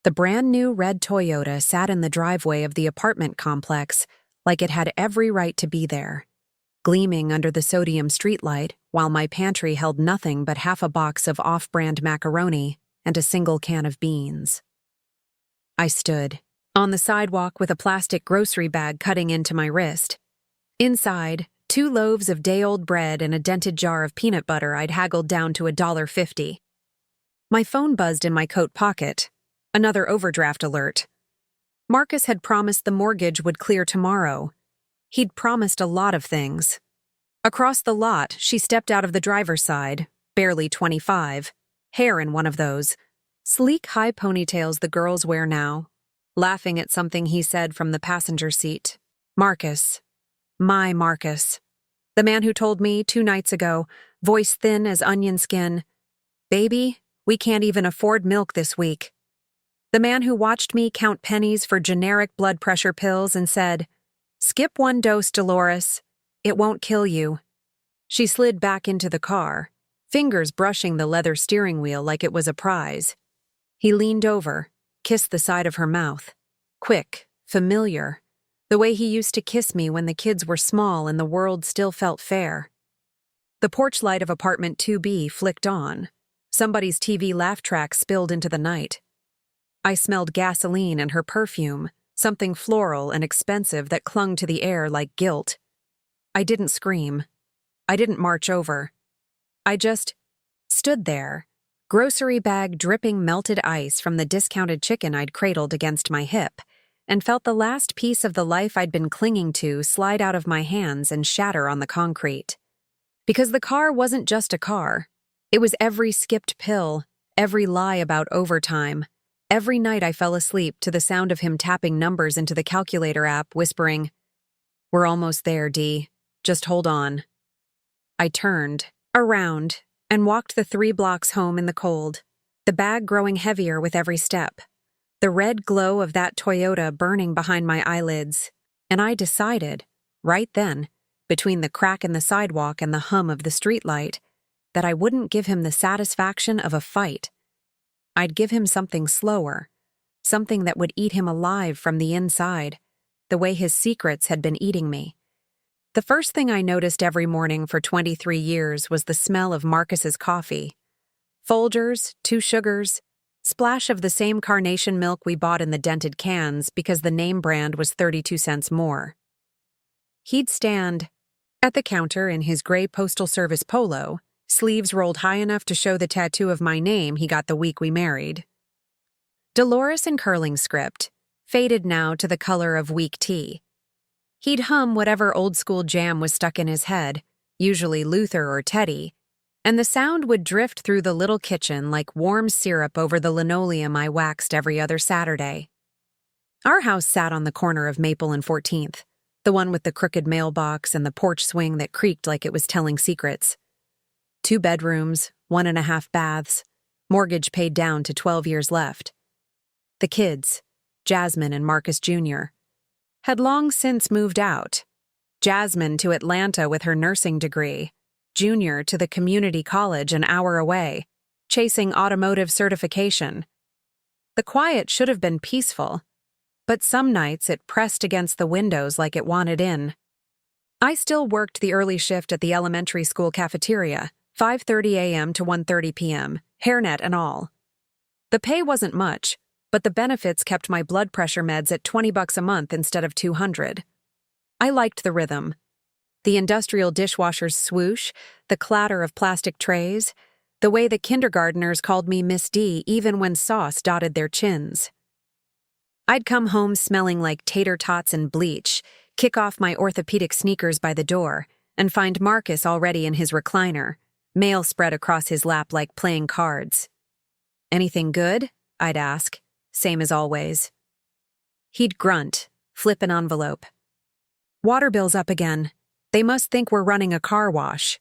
The brand new red Toyota sat in the driveway of the apartment complex like it had every right to be there, gleaming under the sodium streetlight while my pantry held nothing but half a box of off-brand macaroni and a single can of beans. I stood on the sidewalk with a plastic grocery bag cutting into my wrist. Inside, 2 loaves of day-old bread and a dented jar of peanut butter I'd haggled down to $1.50. My phone buzzed in my coat pocket. Another overdraft alert. Marcus had promised the mortgage would clear tomorrow. He'd promised a lot of things. Across the lot, she stepped out of the driver's side, barely 25, hair in one of those sleek high ponytails the girls wear now, laughing at something he said from the passenger seat. Marcus. My Marcus. The man who told me 2 nights ago, voice thin as onion skin, "Baby, we can't even afford milk this week." The man who watched me count pennies for generic blood pressure pills and said, "Skip 1 dose, Dolores. It won't kill you." She slid back into the car, fingers brushing the leather steering wheel like it was a prize. He leaned over, kissed the side of her mouth. Quick, familiar, the way he used to kiss me when the kids were small and the world still felt fair. The porch light of apartment 2B flicked on. Somebody's TV laugh track spilled into the night. I smelled gasoline and her perfume, something floral and expensive that clung to the air like guilt. I didn't scream. I didn't march over. I just stood there, grocery bag dripping melted ice from the discounted chicken I'd cradled against my hip, and felt the last piece of the life I'd been clinging to slide out of my hands and shatter on the concrete. Because the car wasn't just a car. It was every skipped pill, every lie about overtime. Every night I fell asleep to the sound of him tapping numbers into the calculator app, whispering, "We're almost there, Dee. Just hold on." I turned around and walked the 3 blocks home in the cold, the bag growing heavier with every step, the red glow of that Toyota burning behind my eyelids, and I decided, right then, between the crack in the sidewalk and the hum of the streetlight, that I wouldn't give him the satisfaction of a fight. I'd give him something slower, something that would eat him alive from the inside, the way his secrets had been eating me. The first thing I noticed every morning for 23 years was the smell of Marcus's coffee. Folgers, 2 sugars, splash of the same carnation milk we bought in the dented cans because the name brand was 32 cents more. He'd stand at the counter in his gray Postal Service polo, sleeves rolled high enough to show the tattoo of my name he got the week we married. Dolores and curling script, faded now to the color of weak tea. He'd hum whatever old-school jam was stuck in his head, usually Luther or Teddy, and the sound would drift through the little kitchen like warm syrup over the linoleum I waxed every other Saturday. Our house sat on the corner of Maple and 14th, the one with the crooked mailbox and the porch swing that creaked like it was telling secrets. 2 bedrooms, 1.5 baths, mortgage paid down to 12 years left. The kids, Jasmine and Marcus Jr., had long since moved out. Jasmine to Atlanta with her nursing degree, Junior to the community college an hour away, chasing automotive certification. The quiet should have been peaceful, but some nights it pressed against the windows like it wanted in. I still worked the early shift at the elementary school cafeteria, 5:30 a.m. to 1:30 p.m., hairnet and all. The pay wasn't much, but the benefits kept my blood pressure meds at $20 a month instead of $200. I liked the rhythm. The industrial dishwasher's swoosh, the clatter of plastic trays, the way the kindergartners called me Miss D even when sauce dotted their chins. I'd come home smelling like tater tots and bleach, kick off my orthopedic sneakers by the door, and find Marcus already in his recliner, mail spread across his lap like playing cards. "Anything good?" I'd ask, same as always. He'd grunt, flip an envelope. "Water bill's up again. They must think we're running a car wash."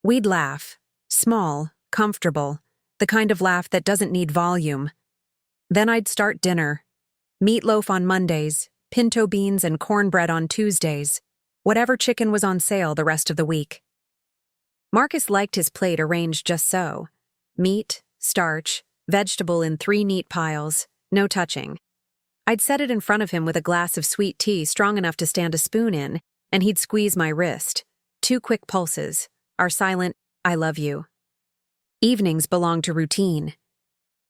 We'd laugh, small, comfortable, the kind of laugh that doesn't need volume. Then I'd start dinner. Meatloaf on Mondays, pinto beans and cornbread on Tuesdays, whatever chicken was on sale the rest of the week. Marcus liked his plate arranged just so. Meat, starch, vegetable in 3 neat piles, No touching. I'd set it in front of him with a glass of sweet tea strong enough to stand a spoon in, and he'd squeeze my wrist. 2 quick pulses. Our silent, I love you. Evenings belonged to routine.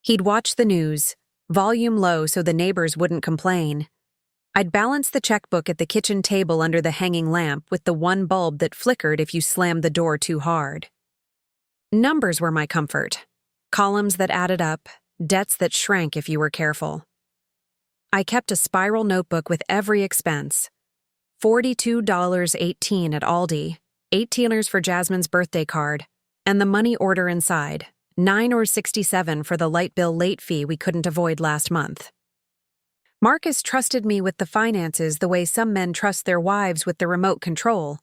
He'd watch the news, volume low so the neighbors wouldn't complain. I'd balance the checkbook at the kitchen table under the hanging lamp with the one bulb that flickered if you slammed the door too hard. Numbers were my comfort. Columns that added up, debts that shrank if you were careful. I kept a spiral notebook with every expense. $42.18 at Aldi, $18 for Jasmine's birthday card, and the money order inside, $9.67 for the light bill late fee we couldn't avoid last month. Marcus trusted me with the finances the way some men trust their wives with the remote control.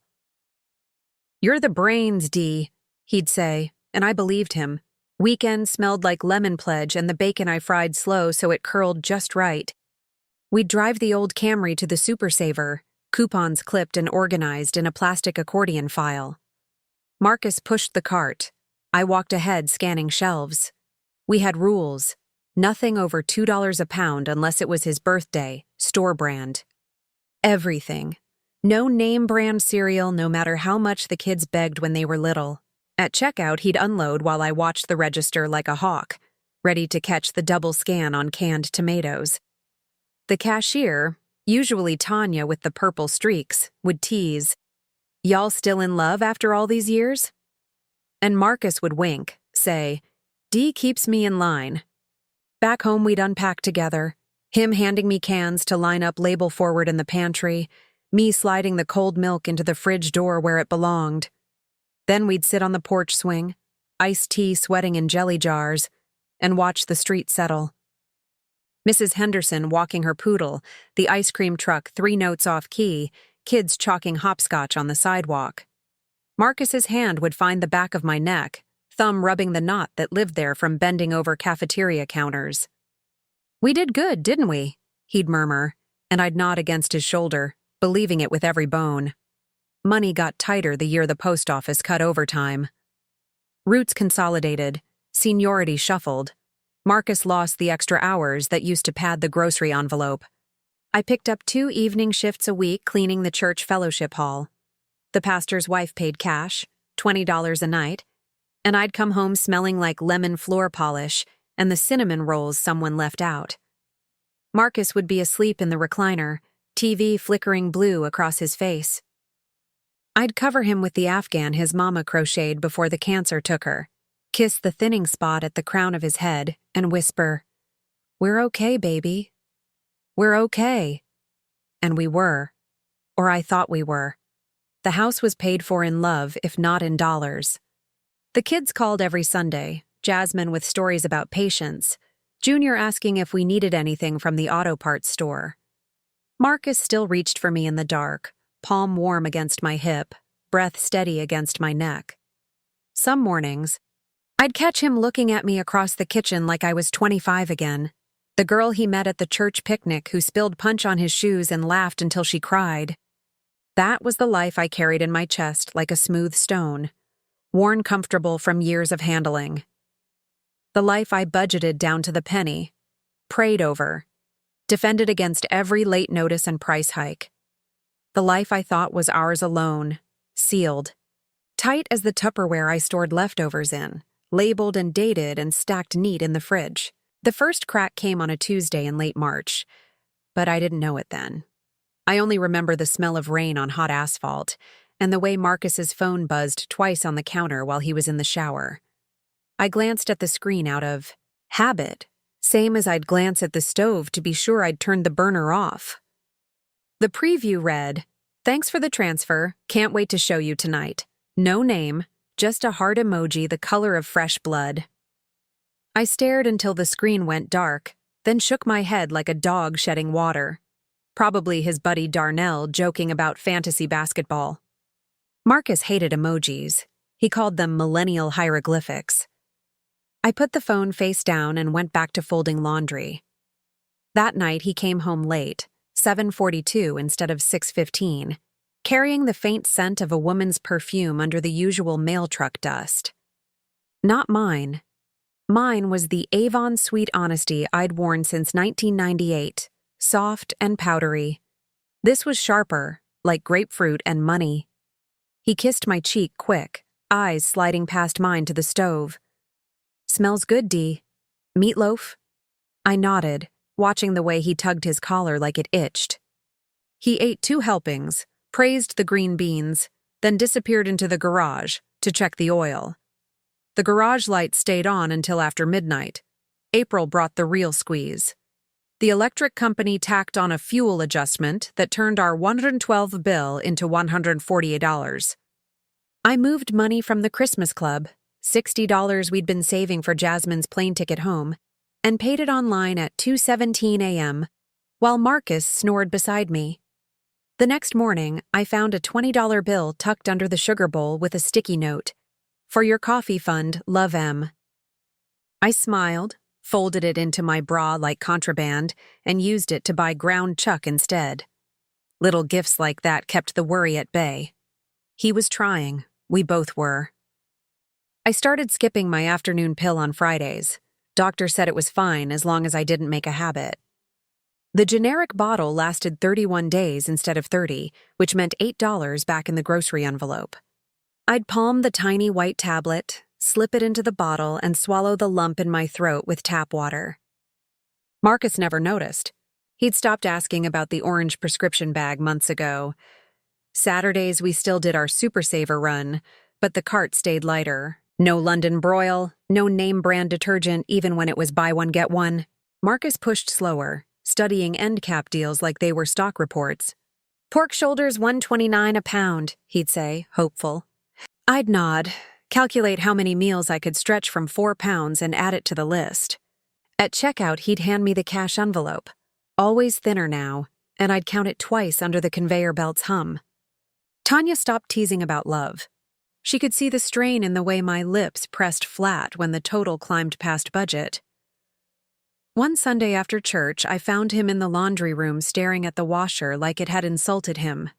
"You're the brains, Dee," he'd say, and I believed him. Weekends smelled like lemon pledge and the bacon I fried slow so it curled just right. We'd drive the old Camry to the Super Saver, coupons clipped and organized in a plastic accordion file. Marcus pushed the cart. I walked ahead scanning shelves. We had rules. Nothing over $2 a pound unless it was his birthday, store brand. Everything. No name brand cereal no matter how much the kids begged when they were little. At checkout, he'd unload while I watched the register like a hawk, ready to catch the double scan on canned tomatoes. The cashier, usually Tanya with the purple streaks, would tease, "Y'all still in love after all these years?" And Marcus would wink, say, "Dee keeps me in line." Back home, we'd unpack together, him handing me cans to line up label forward in the pantry, me sliding the cold milk into the fridge door where it belonged. Then we'd sit on the porch swing, iced tea sweating in jelly jars, and watch the street settle. Mrs. Henderson walking her poodle, the ice cream truck 3 notes off key, kids chalking hopscotch on the sidewalk. Marcus's hand would find the back of my neck, thumb rubbing the knot that lived there from bending over cafeteria counters. "We did good, didn't we?" he'd murmur, and I'd nod against his shoulder, believing it with every bone. Money got tighter the year the post office cut overtime. Roots consolidated, seniority shuffled. Marcus lost the extra hours that used to pad the grocery envelope. I picked up 2 evening shifts a week cleaning the church fellowship hall. The pastor's wife paid cash, $20 a night, and I'd come home smelling like lemon floor polish and the cinnamon rolls someone left out. Marcus would be asleep in the recliner, TV flickering blue across his face. I'd cover him with the Afghan his mama crocheted before the cancer took her, kiss the thinning spot at the crown of his head, and whisper, "We're okay, baby. We're okay." And we were. Or I thought we were. The house was paid for in love, if not in dollars. The kids called every Sunday, Jasmine with stories about patience, Junior asking if we needed anything from the auto parts store. Marcus still reached for me in the dark, palm warm against my hip, breath steady against my neck. Some mornings, I'd catch him looking at me across the kitchen like I was 25 again, the girl he met at the church picnic who spilled punch on his shoes and laughed until she cried. That was the life I carried in my chest like a smooth stone, worn comfortable from years of handling. The life I budgeted down to the penny, prayed over, defended against every late notice and price hike. The life I thought was ours alone, sealed, tight as the Tupperware I stored leftovers in, labeled and dated and stacked neat in the fridge. The first crack came on a Tuesday in late March, but I didn't know it then. I only remember the smell of rain on hot asphalt and the way Marcus's phone buzzed twice on the counter while he was in the shower. I glanced at the screen out of habit, same as I'd glance at the stove to be sure I'd turned the burner off. The preview read, "Thanks for the transfer, can't wait to show you tonight. No name, just a heart emoji the color of fresh blood." I stared until the screen went dark, then shook my head like a dog shedding water. Probably his buddy Darnell joking about fantasy basketball. Marcus hated emojis. He called them millennial hieroglyphics. I put the phone face down and went back to folding laundry. That night he came home late, 7:42 instead of 6:15, carrying the faint scent of a woman's perfume under the usual mail truck dust. Not mine. Mine was the Avon Sweet Honesty I'd worn since 1998, soft and powdery. This was sharper, like grapefruit and money. He kissed my cheek quick, eyes sliding past mine to the stove. "Smells good, Dee. Meatloaf?" I nodded, watching the way he tugged his collar like it itched. He ate 2 helpings, praised the green beans, then disappeared into the garage to check the oil. The garage light stayed on until after midnight. April brought the real squeeze. The electric company tacked on a fuel adjustment that turned our $112 bill into $148. I moved money from the Christmas club, $60 we'd been saving for Jasmine's plane ticket home, and paid it online at 2:17 a.m., while Marcus snored beside me. The next morning, I found a $20 bill tucked under the sugar bowl with a sticky note. "For your coffee fund, love M." I smiled, folded it into my bra like contraband, and used it to buy ground chuck instead. Little gifts like that kept the worry at bay. He was trying. We both were. I started skipping my afternoon pill on Fridays. Doctor said it was fine as long as I didn't make a habit. The generic bottle lasted 31 days instead of 30, which meant $8 back in the grocery envelope. I'd palm the tiny white tablet, slip it into the bottle, and swallow the lump in my throat with tap water. Marcus never noticed. He'd stopped asking about the orange prescription bag months ago. Saturdays we still did our Super Saver run, but the cart stayed lighter. No London broil, no name-brand detergent even when it was buy one get one. Marcus pushed slower, studying end cap deals like they were stock reports. "Pork shoulders $1.29 a pound," he'd say, hopeful. I'd nod, calculate how many meals I could stretch from 4 pounds and add it to the list. At checkout, he'd hand me the cash envelope, always thinner now, and I'd count it twice under the conveyor belt's hum. Tanya stopped teasing about love. She could see the strain in the way my lips pressed flat when the total climbed past budget. One Sunday after church, I found him in the laundry room staring at the washer like it had insulted him.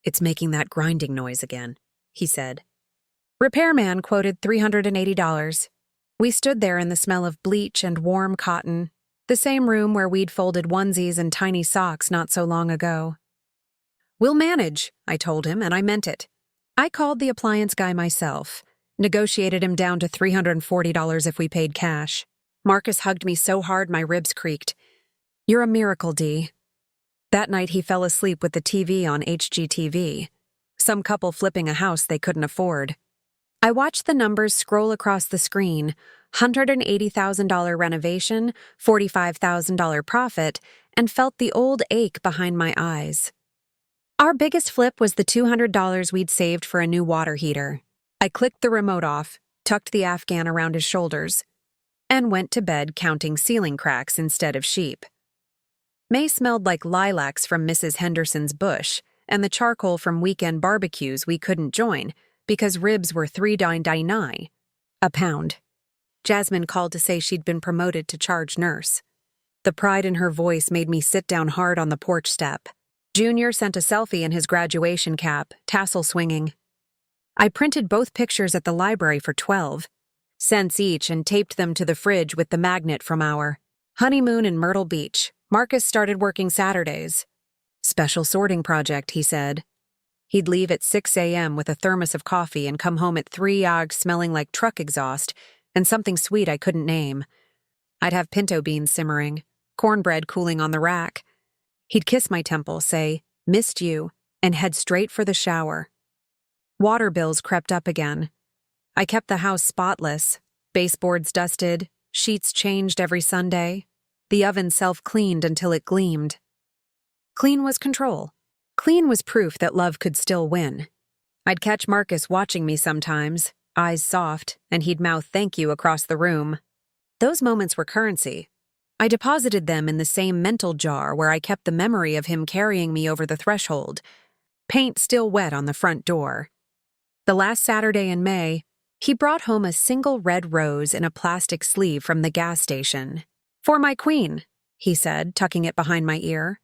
"It's making that grinding noise again," he said. Repairman quoted $380. We stood there in the smell of bleach and warm cotton, the same room where we'd folded onesies and tiny socks not so long ago. "We'll manage," I told him, and I meant it. I called the appliance guy myself, negotiated him down to $340 if we paid cash. Marcus hugged me so hard my ribs creaked. "You're a miracle, Dee." That night he fell asleep with the TV on HGTV. Some couple flipping a house they couldn't afford. I watched the numbers scroll across the screen, $180,000 renovation, $45,000 profit, and felt the old ache behind my eyes. Our biggest flip was the $200 we'd saved for a new water heater. I clicked the remote off, tucked the Afghan around his shoulders, and went to bed counting ceiling cracks instead of sheep. May smelled like lilacs from Mrs. Henderson's bush and the charcoal from weekend barbecues we couldn't join because ribs were $3.99 a pound. Jasmine called to say she'd been promoted to charge nurse. The pride in her voice made me sit down hard on the porch step. Junior sent a selfie in his graduation cap, tassel swinging. I printed both pictures at the library for 12 cents each and taped them to the fridge with the magnet from our honeymoon in Myrtle Beach. Marcus started working Saturdays. "Special sorting project," he said. He'd leave at 6 a.m. with a thermos of coffee and come home at 3 smelling like truck exhaust and something sweet I couldn't name. I'd have pinto beans simmering, cornbread cooling on the rack. He'd kiss my temple, say, "Missed you," and head straight for the shower. Water bills crept up again. I kept the house spotless, baseboards dusted, sheets changed every Sunday. The oven self-cleaned until it gleamed. Clean was control. Clean was proof that love could still win. I'd catch Marcus watching me sometimes, eyes soft, and he'd mouth "thank you" across the room. Those moments were currency. I deposited them in the same mental jar where I kept the memory of him carrying me over the threshold, paint still wet on the front door. The last Saturday in May, he brought home a single red rose in a plastic sleeve from the gas station. "For my queen," he said, tucking it behind my ear.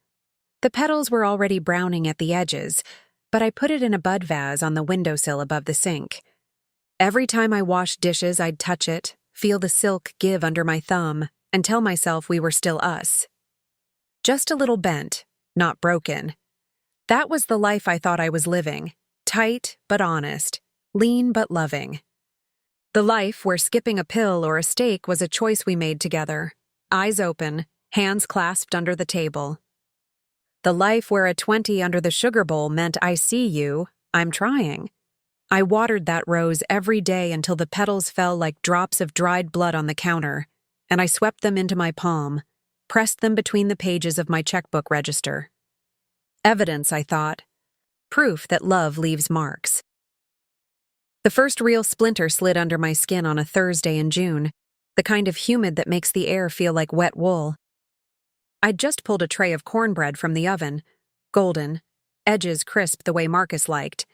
The petals were already browning at the edges, but I put it in a bud vase on the windowsill above the sink. Every time I washed dishes, I'd touch it, feel the silk give under my thumb, and tell myself we were still us. Just a little bent, not broken. That was the life I thought I was living, tight but honest, lean but loving. The life where skipping a pill or a steak was a choice we made together, eyes open, hands clasped under the table. The life where a 20 under the sugar bowl meant I see you, I'm trying. I watered that rose every day until the petals fell like drops of dried blood on the counter, and I swept them into my palm, pressed them between the pages of my checkbook register. Evidence, I thought. Proof that love leaves marks. The first real splinter slid under my skin on a Thursday in June, the kind of humid that makes the air feel like wet wool. I'd just pulled a tray of cornbread from the oven, golden, edges crisp the way Marcus liked,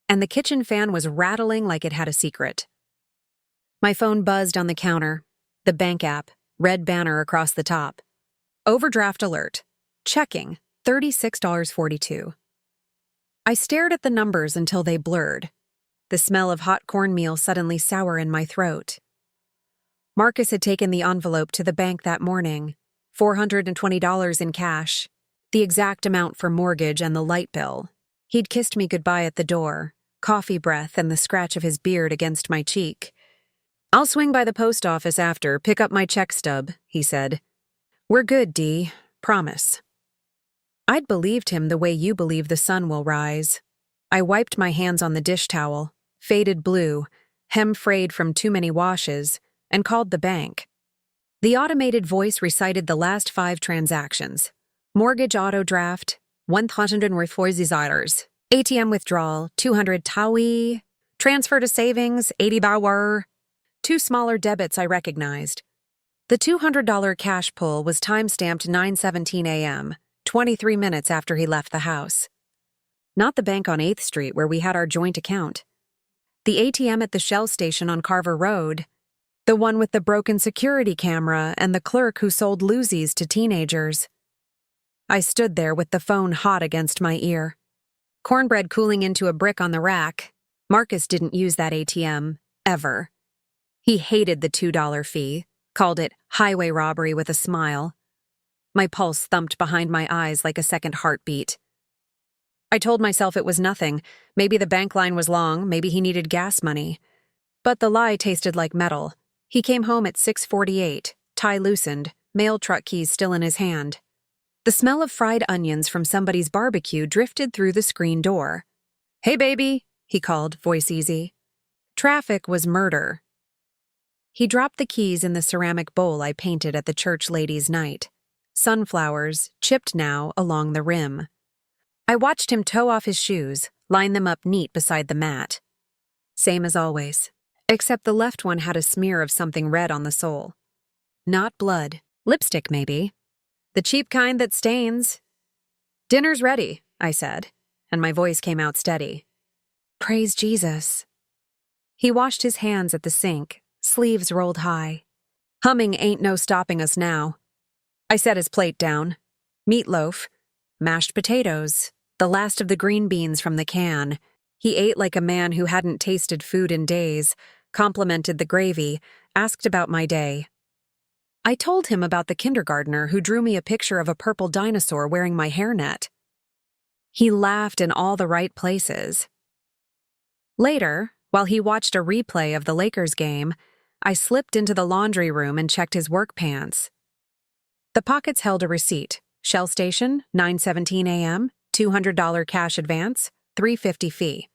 and the kitchen fan was rattling like it had a secret. My phone buzzed on the counter, the bank app, red banner across the top. Overdraft alert. Checking, $36.42. I stared at the numbers until they blurred, the smell of hot cornmeal suddenly sour in my throat. Marcus had taken the envelope to the bank that morning, $420 in cash, the exact amount for mortgage and the light bill. He'd kissed me goodbye at the door, coffee breath and the scratch of his beard against my cheek. "I'll swing by the post office after, pick up my check stub," he said. "We're good, Dee. Promise." I'd believed him the way you believe the sun will rise. I wiped my hands on the dish towel, faded blue, hem frayed from too many washes, and called the bank. The automated voice recited the last 5 transactions. Mortgage auto draft, $140. ATM withdrawal, 200 Taui. Transfer to savings, 80 Bauer. 2 smaller debits I recognized. The $200 cash pull was time-stamped 9:17 a.m., 23 minutes after he left the house. Not the bank on 8th Street where we had our joint account. The ATM at the Shell station on Carver Road. The one with the broken security camera and the clerk who sold Luzies to teenagers. I stood there with the phone hot against my ear. Cornbread cooling into a brick on the rack. Marcus didn't use that ATM, ever. He hated the $2 fee, called it highway robbery with a smile. My pulse thumped behind my eyes like a second heartbeat. I told myself it was nothing. Maybe the bank line was long, maybe he needed gas money. But the lie tasted like metal. He came home at 6:48, tie loosened, mail truck keys still in his hand. The smell of fried onions from somebody's barbecue drifted through the screen door. "Hey, baby," he called, voice easy. Traffic was murder. He dropped the keys in the ceramic bowl I painted at the church ladies' night. Sunflowers, chipped now, along the rim. I watched him toe off his shoes, line them up neat beside the mat. Same as always, except the left one had a smear of something red on the sole. Not blood. Lipstick, maybe. The cheap kind that stains. "Dinner's ready," I said, and my voice came out steady. "Praise Jesus." He washed his hands at the sink, sleeves rolled high. Humming Ain't No Stopping Us Now. I set his plate down. Meatloaf, mashed potatoes, the last of the green beans from the can. He ate like a man who hadn't tasted food in days, complimented the gravy, asked about my day. I told him about the kindergartner who drew me a picture of a purple dinosaur wearing my hairnet. He laughed in all the right places. Later, while he watched a replay of the Lakers game, I slipped into the laundry room and checked his work pants. The pockets held a receipt. Shell station, 9:17 a.m., $200 cash advance, $350 fee.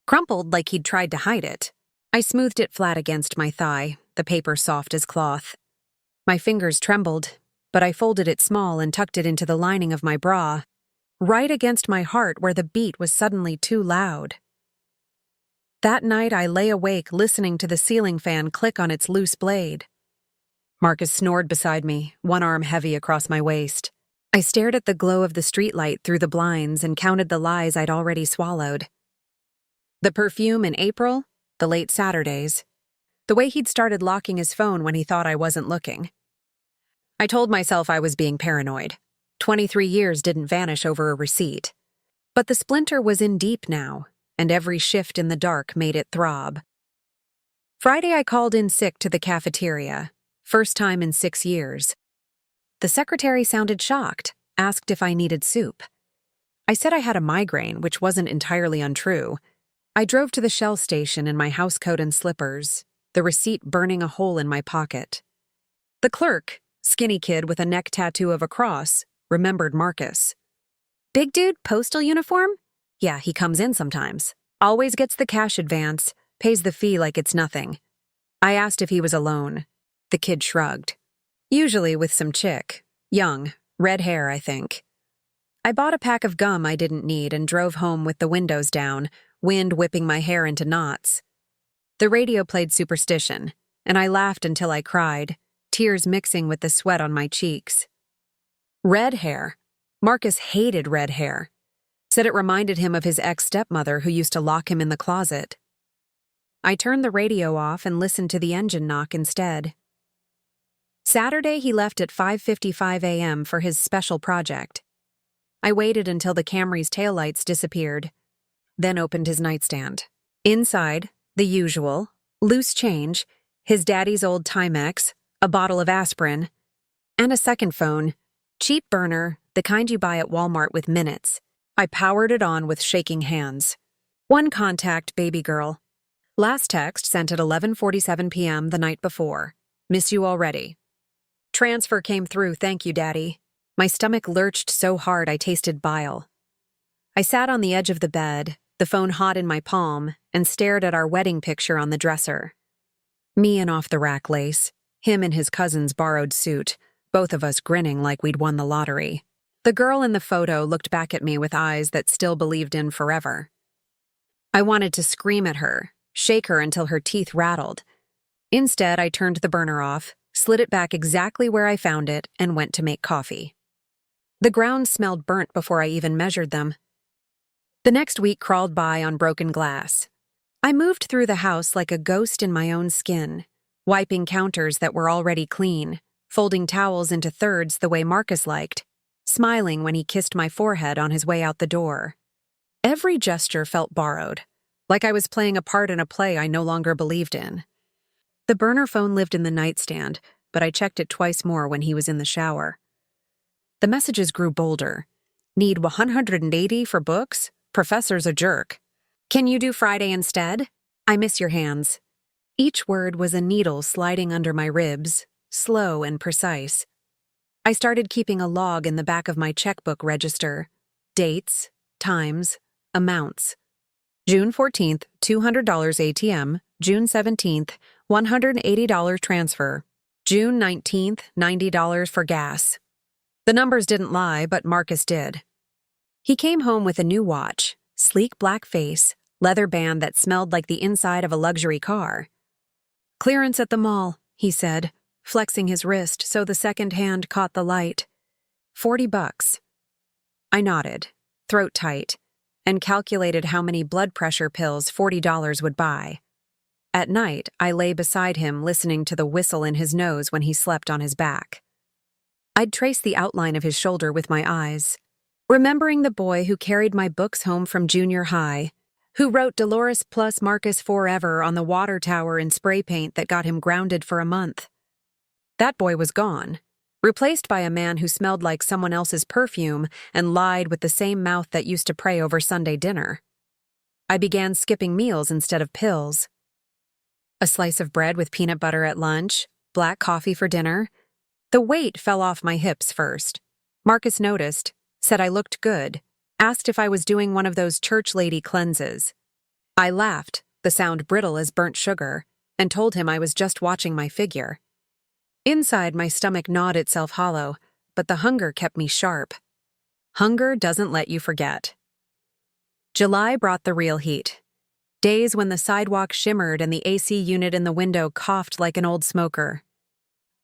Crumpled like he'd tried to hide it. I smoothed it flat against my thigh, the paper soft as cloth. My fingers trembled, but I folded it small and tucked it into the lining of my bra, right against my heart where the beat was suddenly too loud. That night I lay awake listening to the ceiling fan click on its loose blade. Marcus snored beside me, one arm heavy across my waist. I stared at the glow of the streetlight through the blinds and counted the lies I'd already swallowed. The perfume in April, the late Saturdays, the way he'd started locking his phone when he thought I wasn't looking. I told myself I was being paranoid. 23 years didn't vanish over a receipt. But the splinter was in deep now, and every shift in the dark made it throb. Friday, I called in sick to the cafeteria. First time in 6 years. The secretary sounded shocked, asked if I needed soup. I said I had a migraine, which wasn't entirely untrue. I drove to the Shell station in my housecoat and slippers, the receipt burning a hole in my pocket. The clerk, skinny kid with a neck tattoo of a cross, remembered Marcus. Big dude, postal uniform? Yeah, he comes in sometimes. Always gets the cash advance, pays the fee like it's nothing. I asked if he was alone. The kid shrugged. Usually with some chick. Young, red hair, I think. I bought a pack of gum I didn't need and drove home with the windows down, wind whipping my hair into knots. The radio played Superstition, and I laughed until I cried, tears mixing with the sweat on my cheeks. Red hair. Marcus hated red hair. Said it reminded him of his ex-stepmother who used to lock him in the closet. I turned the radio off and listened to the engine knock instead. Saturday, he left at 5:55 a.m. for his special project. I waited until the Camry's taillights disappeared, then opened his nightstand. Inside, the usual, loose change, his daddy's old Timex, a bottle of aspirin, and a second phone, cheap burner, the kind you buy at Walmart with minutes. I powered it on with shaking hands. One contact, baby girl. Last text sent at 11:47 p.m. the night before. Miss you already. Transfer came through, thank you, Daddy. My stomach lurched so hard I tasted bile. I sat on the edge of the bed, the phone hot in my palm, and stared at our wedding picture on the dresser. Me in off-the-rack lace, him in his cousin's borrowed suit, both of us grinning like we'd won the lottery. The girl in the photo looked back at me with eyes that still believed in forever. I wanted to scream at her, shake her until her teeth rattled. Instead, I turned the burner off, slid it back exactly where I found it, and went to make coffee. The ground smelled burnt before I even measured them. The next week crawled by on broken glass. I moved through the house like a ghost in my own skin, wiping counters that were already clean, folding towels into thirds the way Marcus liked, smiling when he kissed my forehead on his way out the door. Every gesture felt borrowed, like I was playing a part in a play I no longer believed in. The burner phone lived in the nightstand, but I checked it twice more when he was in the shower. The messages grew bolder. Need 180 for books? Professor's a jerk. Can you do Friday instead? I miss your hands. Each word was a needle sliding under my ribs, slow and precise. I started keeping a log in the back of my checkbook register. Dates, times, amounts. June 14th, $200 ATM. June 17th, $180 transfer. June 19th, $90 for gas. The numbers didn't lie, but Marcus did. He came home with a new watch, sleek black face, leather band that smelled like the inside of a luxury car. Clearance at the mall, he said, flexing his wrist so the second hand caught the light. $40. I nodded, throat tight, and calculated how many blood pressure pills $40 would buy. At night, I lay beside him listening to the whistle in his nose when he slept on his back. I'd trace the outline of his shoulder with my eyes, remembering the boy who carried my books home from junior high, who wrote Dolores plus Marcus forever on the water tower in spray paint that got him grounded for a month. That boy was gone, replaced by a man who smelled like someone else's perfume and lied with the same mouth that used to pray over Sunday dinner. I began skipping meals instead of pills. A slice of bread with peanut butter at lunch, black coffee for dinner. The weight fell off my hips first. Marcus noticed, said I looked good, asked if I was doing one of those church lady cleanses. I laughed, the sound brittle as burnt sugar, and told him I was just watching my figure. Inside, my stomach gnawed itself hollow, but the hunger kept me sharp. Hunger doesn't let you forget. July brought the real heat. Days when the sidewalk shimmered and the AC unit in the window coughed like an old smoker.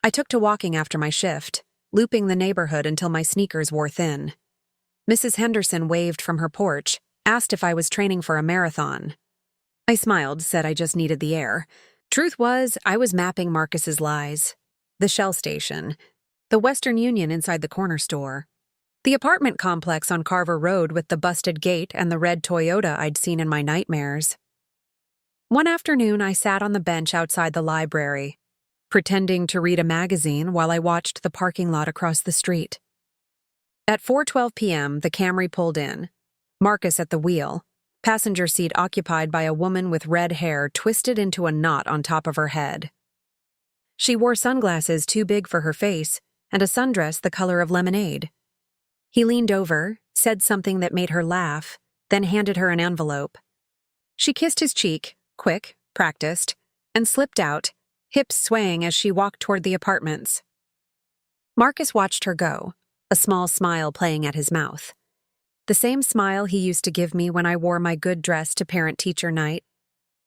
I took to walking after my shift, looping the neighborhood until my sneakers wore thin. Mrs. Henderson waved from her porch, asked if I was training for a marathon. I smiled, said I just needed the air. Truth was, I was mapping Marcus's lies. The Shell station, the Western Union inside the corner store, the apartment complex on Carver Road with the busted gate and the red Toyota I'd seen in my nightmares. One afternoon, I sat on the bench outside the library, pretending to read a magazine while I watched the parking lot across the street. At 4:12 p.m., the Camry pulled in, Marcus at the wheel, passenger seat occupied by a woman with red hair twisted into a knot on top of her head. She wore sunglasses too big for her face and a sundress the color of lemonade. He leaned over, said something that made her laugh, then handed her an envelope. She kissed his cheek, quick, practiced, and slipped out, hips swaying as she walked toward the apartments. Marcus watched her go, a small smile playing at his mouth. The same smile he used to give me when I wore my good dress to parent-teacher night.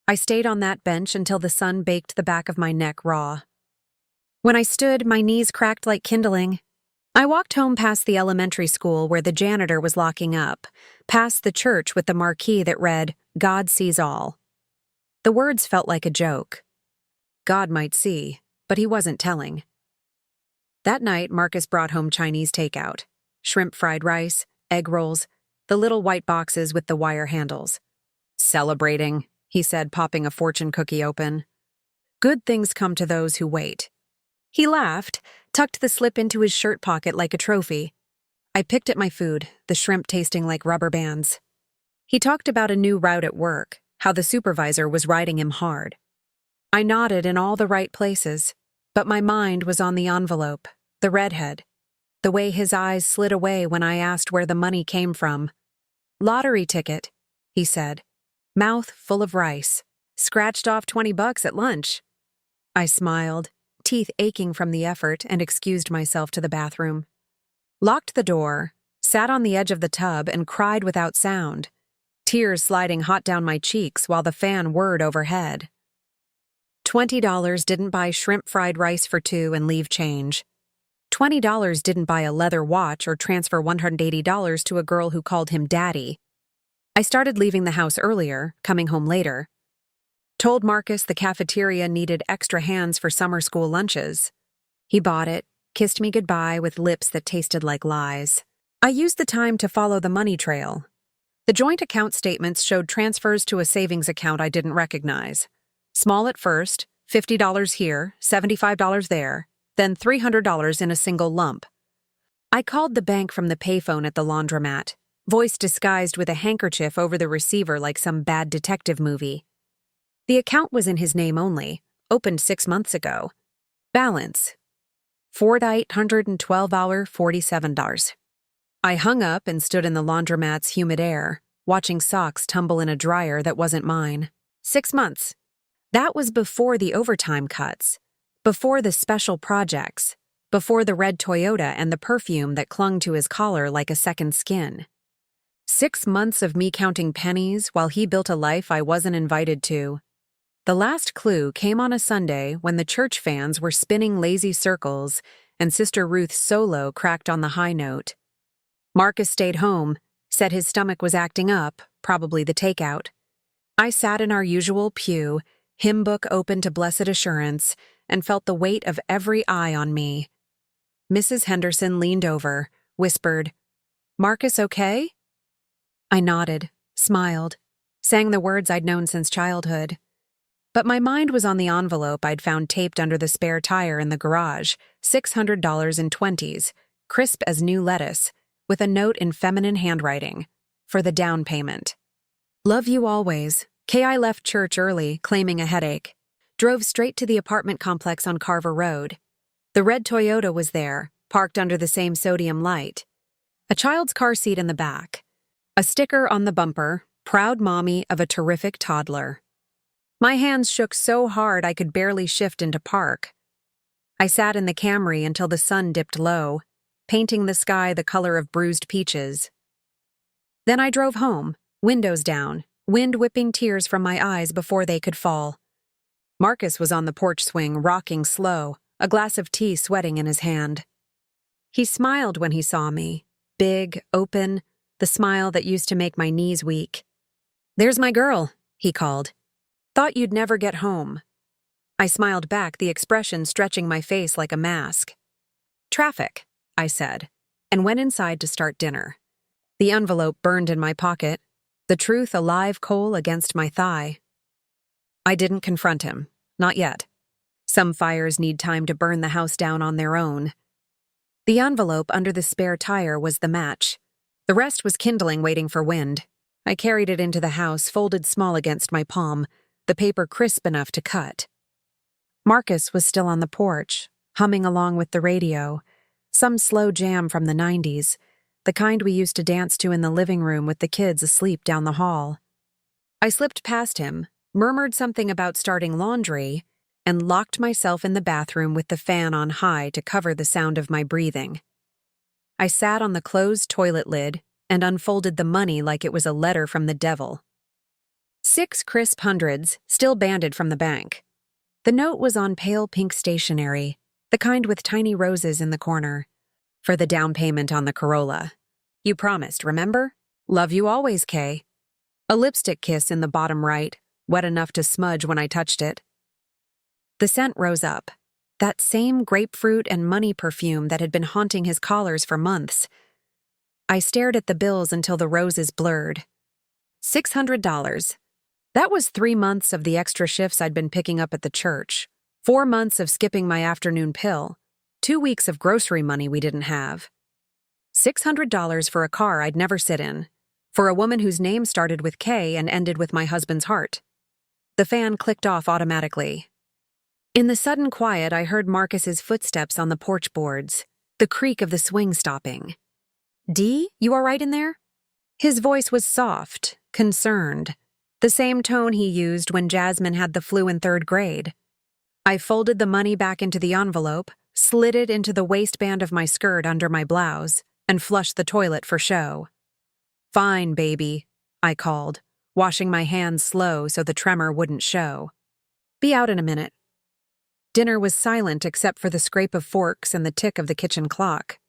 I stayed on that bench until the sun baked the back of my neck raw. When I stood, my knees cracked like kindling. I walked home past the elementary school where the janitor was locking up, past the church with the marquee that read, "God sees all." The words felt like a joke. God might see, but he wasn't telling. That night, Marcus brought home Chinese takeout, shrimp fried rice, egg rolls, the little white boxes with the wire handles. "Celebrating," he said, popping a fortune cookie open. "Good things come to those who wait." He laughed, tucked the slip into his shirt pocket like a trophy. I picked at my food, the shrimp tasting like rubber bands. He talked about a new route at work, how the supervisor was riding him hard. I nodded in all the right places, but my mind was on the envelope, the redhead, the way his eyes slid away when I asked where the money came from. "Lottery ticket," he said, mouth full of rice. "Scratched off $20 at lunch." I smiled, teeth aching from the effort, and excused myself to the bathroom. Locked the door, sat on the edge of the tub, and cried without sound, tears sliding hot down my cheeks while the fan whirred overhead. $20 didn't buy shrimp fried rice for two and leave change. $20 didn't buy a leather watch or transfer $180 to a girl who called him daddy. I started leaving the house earlier, coming home later. Told Marcus the cafeteria needed extra hands for summer school lunches. He bought it, kissed me goodbye with lips that tasted like lies. I used the time to follow the money trail. The joint account statements showed transfers to a savings account I didn't recognize. Small at first, $50 here, $75 there, then $300 in a single lump. I called the bank from the payphone at the laundromat, voice disguised with a handkerchief over the receiver like some bad detective movie. The account was in his name only, opened 6 months ago. Balance: $4,812.47. I hung up and stood in the laundromat's humid air, watching socks tumble in a dryer that wasn't mine. 6 months. That was before the overtime cuts, before the special projects, before the red Toyota and the perfume that clung to his collar like a second skin. 6 months of me counting pennies while he built a life I wasn't invited to. The last clue came on a Sunday when the church fans were spinning lazy circles and Sister Ruth's solo cracked on the high note. Marcus stayed home, said his stomach was acting up, probably the takeout. I sat in our usual pew, hymn book open to blessed assurance, and felt the weight of every eye on me. Mrs. Henderson leaned over, whispered, "Marcus okay?" I nodded, smiled, sang the words I'd known since childhood. But my mind was on the envelope I'd found taped under the spare tire in the garage, $600 in 20s, crisp as new lettuce, with a note in feminine handwriting, for the down payment. "Love you always." K.I. left church early, claiming a headache. Drove straight to the apartment complex on Carver Road. The red Toyota was there, parked under the same sodium light. A child's car seat in the back. A sticker on the bumper, "Proud mommy of a terrific toddler." My hands shook so hard I could barely shift into park. I sat in the Camry until the sun dipped low, painting the sky the color of bruised peaches. Then I drove home, windows down, wind whipping tears from my eyes before they could fall. Marcus was on the porch swing, rocking slow, a glass of tea sweating in his hand. He smiled when he saw me, big, open, the smile that used to make my knees weak. "There's my girl," he called. "Thought you'd never get home." I smiled back, the expression stretching my face like a mask. "Traffic," I said, and went inside to start dinner. The envelope burned in my pocket, the truth a live coal against my thigh. I didn't confront him. Not yet. Some fires need time to burn the house down on their own. The envelope under the spare tire was the match. The rest was kindling waiting for wind. I carried it into the house, folded small against my palm, the paper crisp enough to cut. Marcus was still on the porch, humming along with the radio, some slow jam from the 90s, the kind we used to dance to in the living room with the kids asleep down the hall. I slipped past him, murmured something about starting laundry, and locked myself in the bathroom with the fan on high to cover the sound of my breathing. I sat on the closed toilet lid and unfolded the money like it was a letter from the devil. 6 crisp hundreds, still banded from the bank. The note was on pale pink stationery, the kind with tiny roses in the corner, for the down payment on the Corolla. You promised, remember? Love you always, Kay. A lipstick kiss in the bottom right, wet enough to smudge when I touched it. The scent rose up, that same grapefruit and money perfume that had been haunting his collars for months. I stared at the bills until the roses blurred. $600. That was 3 months of the extra shifts I'd been picking up at the church, 4 months of skipping my afternoon pill, 2 weeks of grocery money we didn't have. $600 for a car I'd never sit in, for a woman whose name started with K and ended with my husband's heart. The fan clicked off automatically. In the sudden quiet, I heard Marcus's footsteps on the porch boards, the creak of the swing stopping. "Dee, you all right in there?" His voice was soft, concerned, the same tone he used when Jasmine had the flu in 3rd grade. I folded the money back into the envelope, slid it into the waistband of my skirt under my blouse, and flushed the toilet for show. "Fine, baby," I called, washing my hands slow so the tremor wouldn't show. "Be out in a minute." Dinner was silent except for the scrape of forks and the tick of the kitchen clock.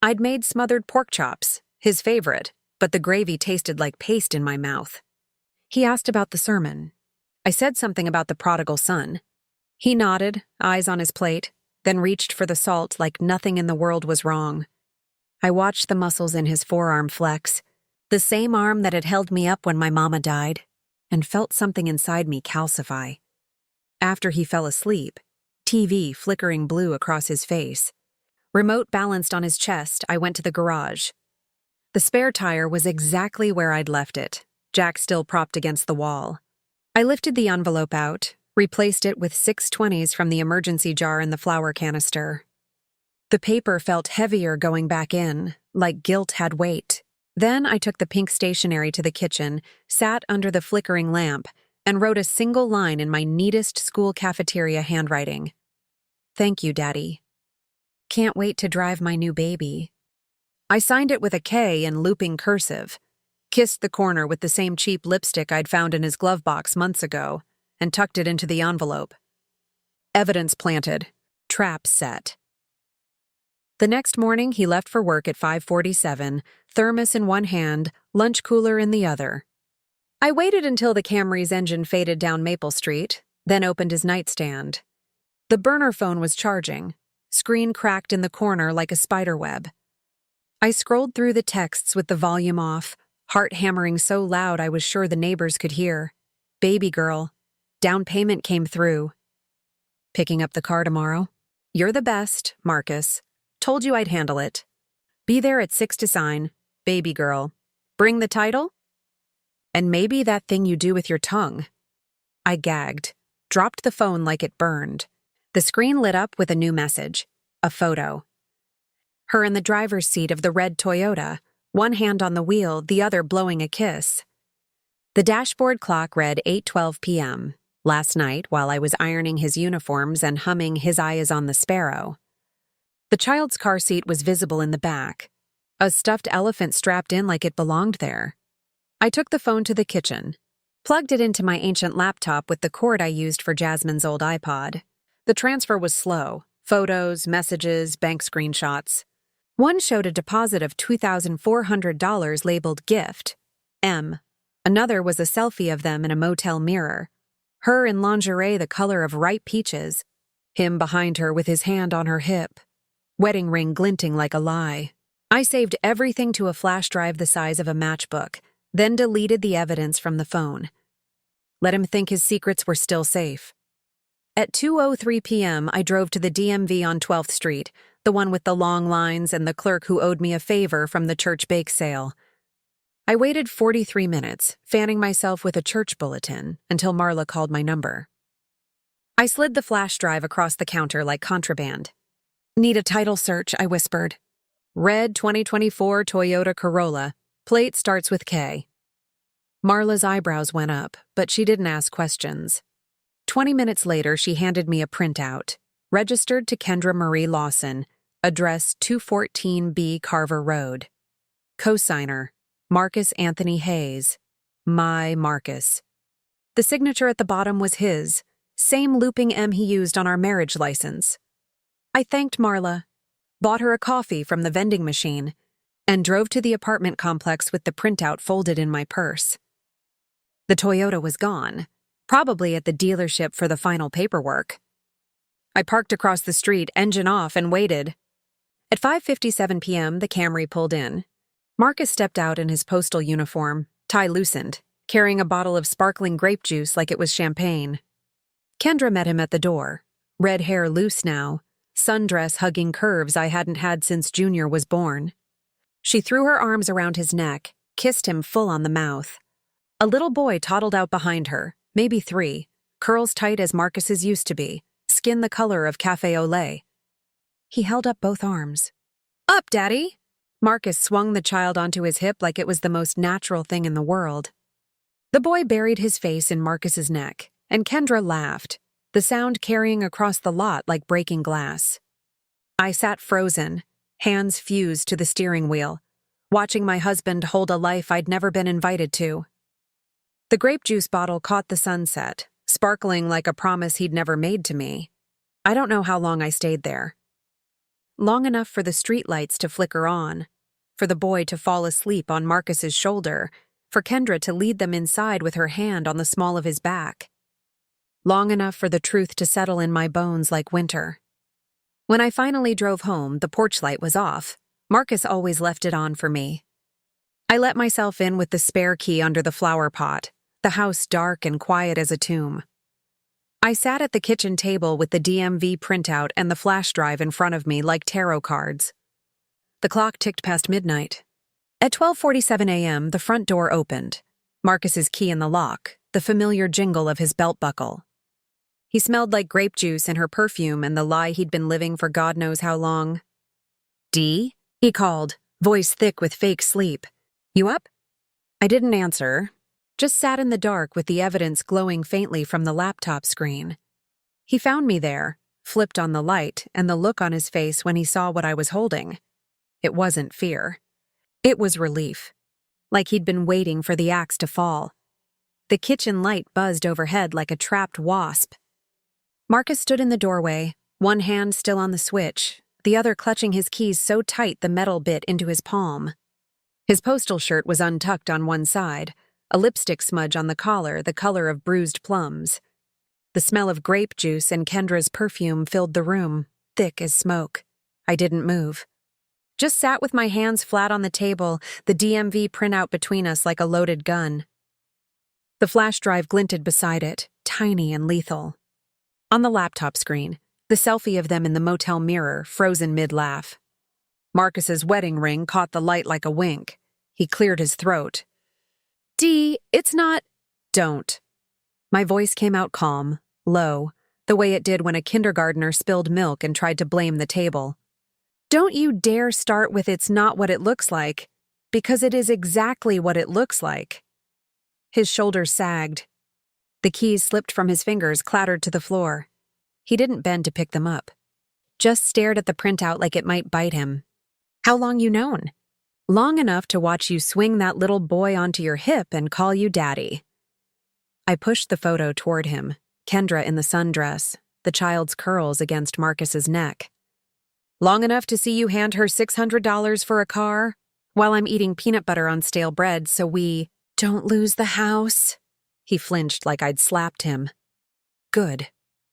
I'd made smothered pork chops, his favorite, but the gravy tasted like paste in my mouth. He asked about the sermon. I said something about the prodigal son. He nodded, eyes on his plate, then reached for the salt like nothing in the world was wrong. I watched the muscles in his forearm flex, the same arm that had held me up when my mama died, and felt something inside me calcify. After he fell asleep, TV flickering blue across his face. Remote balanced on his chest, I went to the garage. The spare tire was exactly where I'd left it, Jack still propped against the wall. I lifted the envelope out, replaced it with 6 20s from the emergency jar in the flour canister. The paper felt heavier going back in, like guilt had weight. Then I took the pink stationery to the kitchen, sat under the flickering lamp, and wrote a single line in my neatest school cafeteria handwriting. "Thank you, Daddy. Can't wait to drive my new baby." I signed it with a K in looping cursive, kissed the corner with the same cheap lipstick I'd found in his glove box months ago, and tucked it into the envelope. Evidence planted. Trap set. The next morning, he left for work at 5:47, thermos in one hand, lunch cooler in the other. I waited until the Camry's engine faded down Maple Street, then opened his nightstand. The burner phone was charging, screen cracked in the corner like a spider web. I scrolled through the texts with the volume off, heart hammering so loud I was sure the neighbors could hear. "Baby girl. Down payment came through. Picking up the car tomorrow? You're the best, Marcus. Told you I'd handle it. Be there at 6 to sign. Baby girl. Bring the title? And maybe that thing you do with your tongue." I gagged, dropped the phone like it burned. The screen lit up with a new message, a photo. Her in the driver's seat of the red Toyota, one hand on the wheel, the other blowing a kiss. The dashboard clock read 8:12 p.m., last night while I was ironing his uniforms and humming His Eye is on the Sparrow. The child's car seat was visible in the back, a stuffed elephant strapped in like it belonged there. I took the phone to the kitchen, plugged it into my ancient laptop with the cord I used for Jasmine's old iPod. The transfer was slow. Photos, messages, bank screenshots. One showed a deposit of $2,400 labeled gift, M. Another was a selfie of them in a motel mirror. Her in lingerie the color of ripe peaches. Him behind her with his hand on her hip. Wedding ring glinting like a lie. I saved everything to a flash drive the size of a matchbook, then deleted the evidence from the phone. Let him think his secrets were still safe. At 2:03 p.m., I drove to the DMV on 12th Street, the one with the long lines and the clerk who owed me a favor from the church bake sale. I waited 43 minutes, fanning myself with a church bulletin, until Marla called my number. I slid the flash drive across the counter like contraband. "Need a title search," I whispered. "Red 2024 Toyota Corolla. Plate starts with K." Marla's eyebrows went up, but she didn't ask questions. 20 minutes later, she handed me a printout. Registered to Kendra Marie Lawson. Address 214B Carver Road. Cosigner, Marcus Anthony Hayes. My Marcus. The signature at the bottom was his, same looping M he used on our marriage license. I thanked Marla, bought her a coffee from the vending machine, and drove to the apartment complex with the printout folded in my purse. The Toyota was gone, probably at the dealership for the final paperwork. I parked across the street, engine off, and waited. At 5:57 p.m., the Camry pulled in. Marcus stepped out in his postal uniform, tie loosened, carrying a bottle of sparkling grape juice like it was champagne. Kendra met him at the door, red hair loose now, sundress hugging curves I hadn't had since Junior was born. She threw her arms around his neck, kissed him full on the mouth. A little boy toddled out behind her, maybe 3, curls tight as Marcus's used to be, skin the color of cafe au lait. He held up both arms. "Up, Daddy!" Marcus swung the child onto his hip like it was the most natural thing in the world. The boy buried his face in Marcus's neck, and Kendra laughed, the sound carrying across the lot like breaking glass. I sat frozen, hands fused to the steering wheel, watching my husband hold a life I'd never been invited to. The grape juice bottle caught the sunset, sparkling like a promise he'd never made to me. I don't know how long I stayed there. Long enough for the streetlights to flicker on, for the boy to fall asleep on Marcus's shoulder, for Kendra to lead them inside with her hand on the small of his back. Long enough for the truth to settle in my bones like winter. When I finally drove home, the porch light was off. Marcus always left it on for me. I let myself in with the spare key under the flower pot, the house dark and quiet as a tomb. I sat at the kitchen table with the DMV printout and the flash drive in front of me like tarot cards. The clock ticked past midnight. At 12:47 a.m., the front door opened. Marcus's key in the lock, the familiar jingle of his belt buckle. He smelled like grape juice and her perfume and the lie he'd been living for God knows how long. "Dee?" he called, voice thick with fake sleep. "You up?" I didn't answer, just sat in the dark with the evidence glowing faintly from the laptop screen. He found me there, flipped on the light, and the look on his face when he saw what I was holding. It wasn't fear. It was relief, like he'd been waiting for the axe to fall. The kitchen light buzzed overhead like a trapped wasp. Marcus stood in the doorway, one hand still on the switch, the other clutching his keys so tight the metal bit into his palm. His postal shirt was untucked on one side, a lipstick smudge on the collar the color of bruised plums. The smell of grape juice and Kendra's perfume filled the room, thick as smoke. I didn't move. Just sat with my hands flat on the table, the DMV printout between us like a loaded gun. The flash drive glinted beside it, tiny and lethal. On the laptop screen, the selfie of them in the motel mirror, frozen mid-laugh. Marcus's wedding ring caught the light like a wink. He cleared his throat. "Dee, it's not—" "Don't." My voice came out calm, low, the way it did when a kindergartner spilled milk and tried to blame the table. "Don't you dare start with 'it's not what it looks like,' because it is exactly what it looks like." His shoulders sagged. The keys slipped from his fingers, clattered to the floor. He didn't bend to pick them up. Just stared at the printout like it might bite him. "How long you known?" "Long enough to watch you swing that little boy onto your hip and call you daddy." I pushed the photo toward him, Kendra in the sundress, the child's curls against Marcus's neck. "Long enough to see you hand her $600 for a car, while I'm eating peanut butter on stale bread so we don't lose the house?" He flinched like I'd slapped him. Good.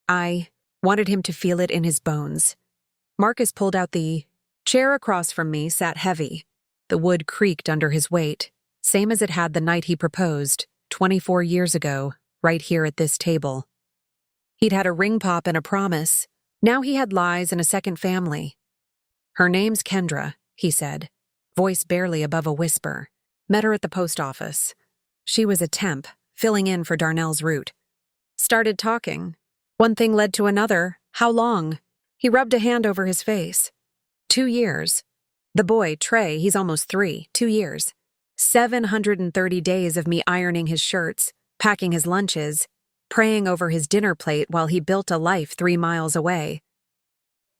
I wanted him to feel it in his bones. Marcus pulled out the chair across from me, sat heavy. The wood creaked under his weight, same as it had the night he proposed, 24 years ago, right here at this table. He'd had a ring pop and a promise. Now he had lies and a second family. Her name's Kendra, he said, voice barely above a whisper. Met her at the post office. She was a temp, filling in for Darnell's route. Started talking. One thing led to another. How long? He rubbed a hand over his face. 2 years. The boy, Trey, he's almost 3. 2 years. 730 days of me ironing his shirts, packing his lunches, praying over his dinner plate while he built a life 3 miles away.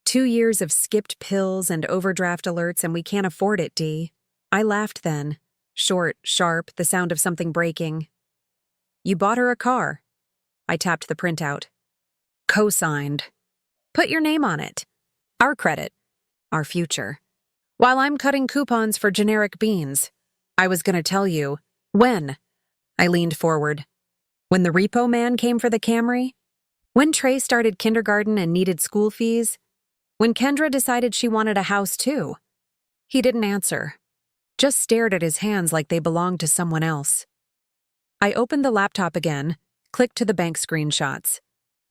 2 years of skipped pills and overdraft alerts, and we can't afford it, Dee. I laughed then. Short, sharp, the sound of something breaking. You bought her a car. I tapped the printout. Co-signed. Put your name on it. Our credit. Our future. While I'm cutting coupons for generic beans. I was going to tell you. When? I leaned forward. When the repo man came for the Camry? When Trey started kindergarten and needed school fees? When Kendra decided she wanted a house too? He didn't answer. Just stared at his hands like they belonged to someone else. I opened the laptop again, clicked to the bank screenshots.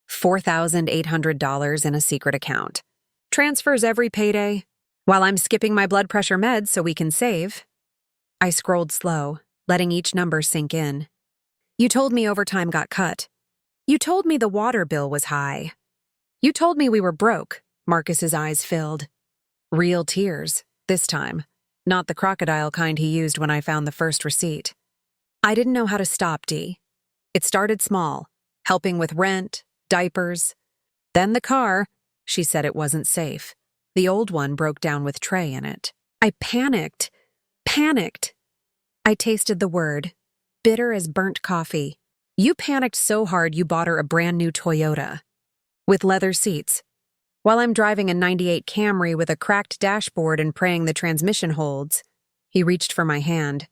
$4,800 in a secret account. Transfers every payday, while I'm skipping my blood pressure meds so we can save. I scrolled slow, letting each number sink in. You told me overtime got cut. You told me the water bill was high. You told me we were broke. Marcus's eyes filled. Real tears, this time. Not the crocodile kind he used when I found the first receipt. I didn't know how to stop, Dee. It started small, helping with rent, diapers. Then the car. She said it wasn't safe. The old one broke down with Trey in it. I panicked. Panicked. I tasted the word, bitter as burnt coffee. You panicked so hard you bought her a brand new Toyota. With leather seats. While I'm driving a '98 Camry with a cracked dashboard and praying the transmission holds, he reached for my hand.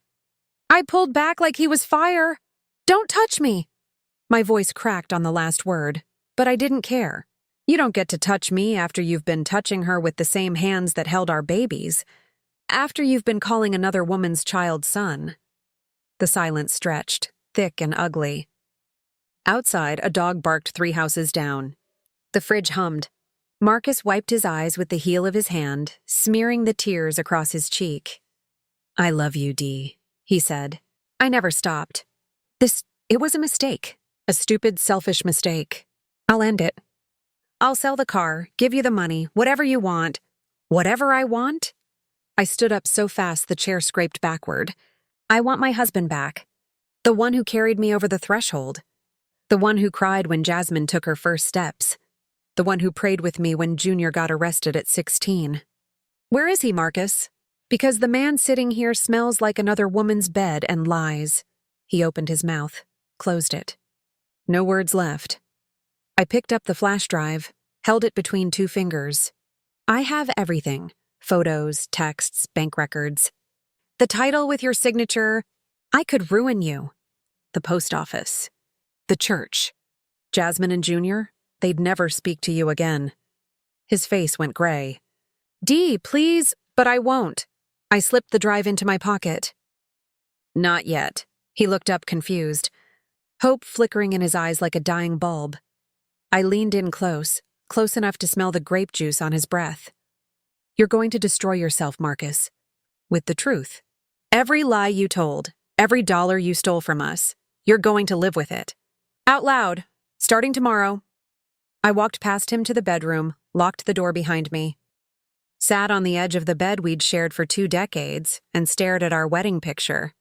I pulled back like he was fire. Don't touch me. My voice cracked on the last word, but I didn't care. You don't get to touch me after you've been touching her with the same hands that held our babies. After you've been calling another woman's child son. The silence stretched, thick and ugly. Outside, a dog barked 3 houses down. The fridge hummed. Marcus wiped his eyes with the heel of his hand, smearing the tears across his cheek. I love you, Dee, he said. I never stopped. It was a mistake. A stupid, selfish mistake. I'll end it. I'll sell the car, give you the money, whatever you want. Whatever I want? I stood up so fast the chair scraped backward. I want my husband back. The one who carried me over the threshold. The one who cried when Jasmine took her first steps. The one who prayed with me when Junior got arrested at 16. Where is he, Marcus? Because the man sitting here smells like another woman's bed and lies. He opened his mouth, closed it. No words left. I picked up the flash drive, held it between 2 fingers. I have everything. Photos, texts, bank records. The title with your signature. I could ruin you. The post office. The church. Jasmine and Junior. They'd never speak to you again. His face went gray. Dee, please, but I won't. I slipped the drive into my pocket. Not yet. He looked up confused, hope flickering in his eyes like a dying bulb. I leaned in close enough to smell the grape juice on his breath. You're going to destroy yourself, Marcus. With the truth. Every lie you told, every dollar you stole from us, you're going to live with it. Out loud, starting tomorrow. I walked past him to the bedroom, locked the door behind me. Sat on the edge of the bed we'd shared for 2 decades and stared at our wedding picture.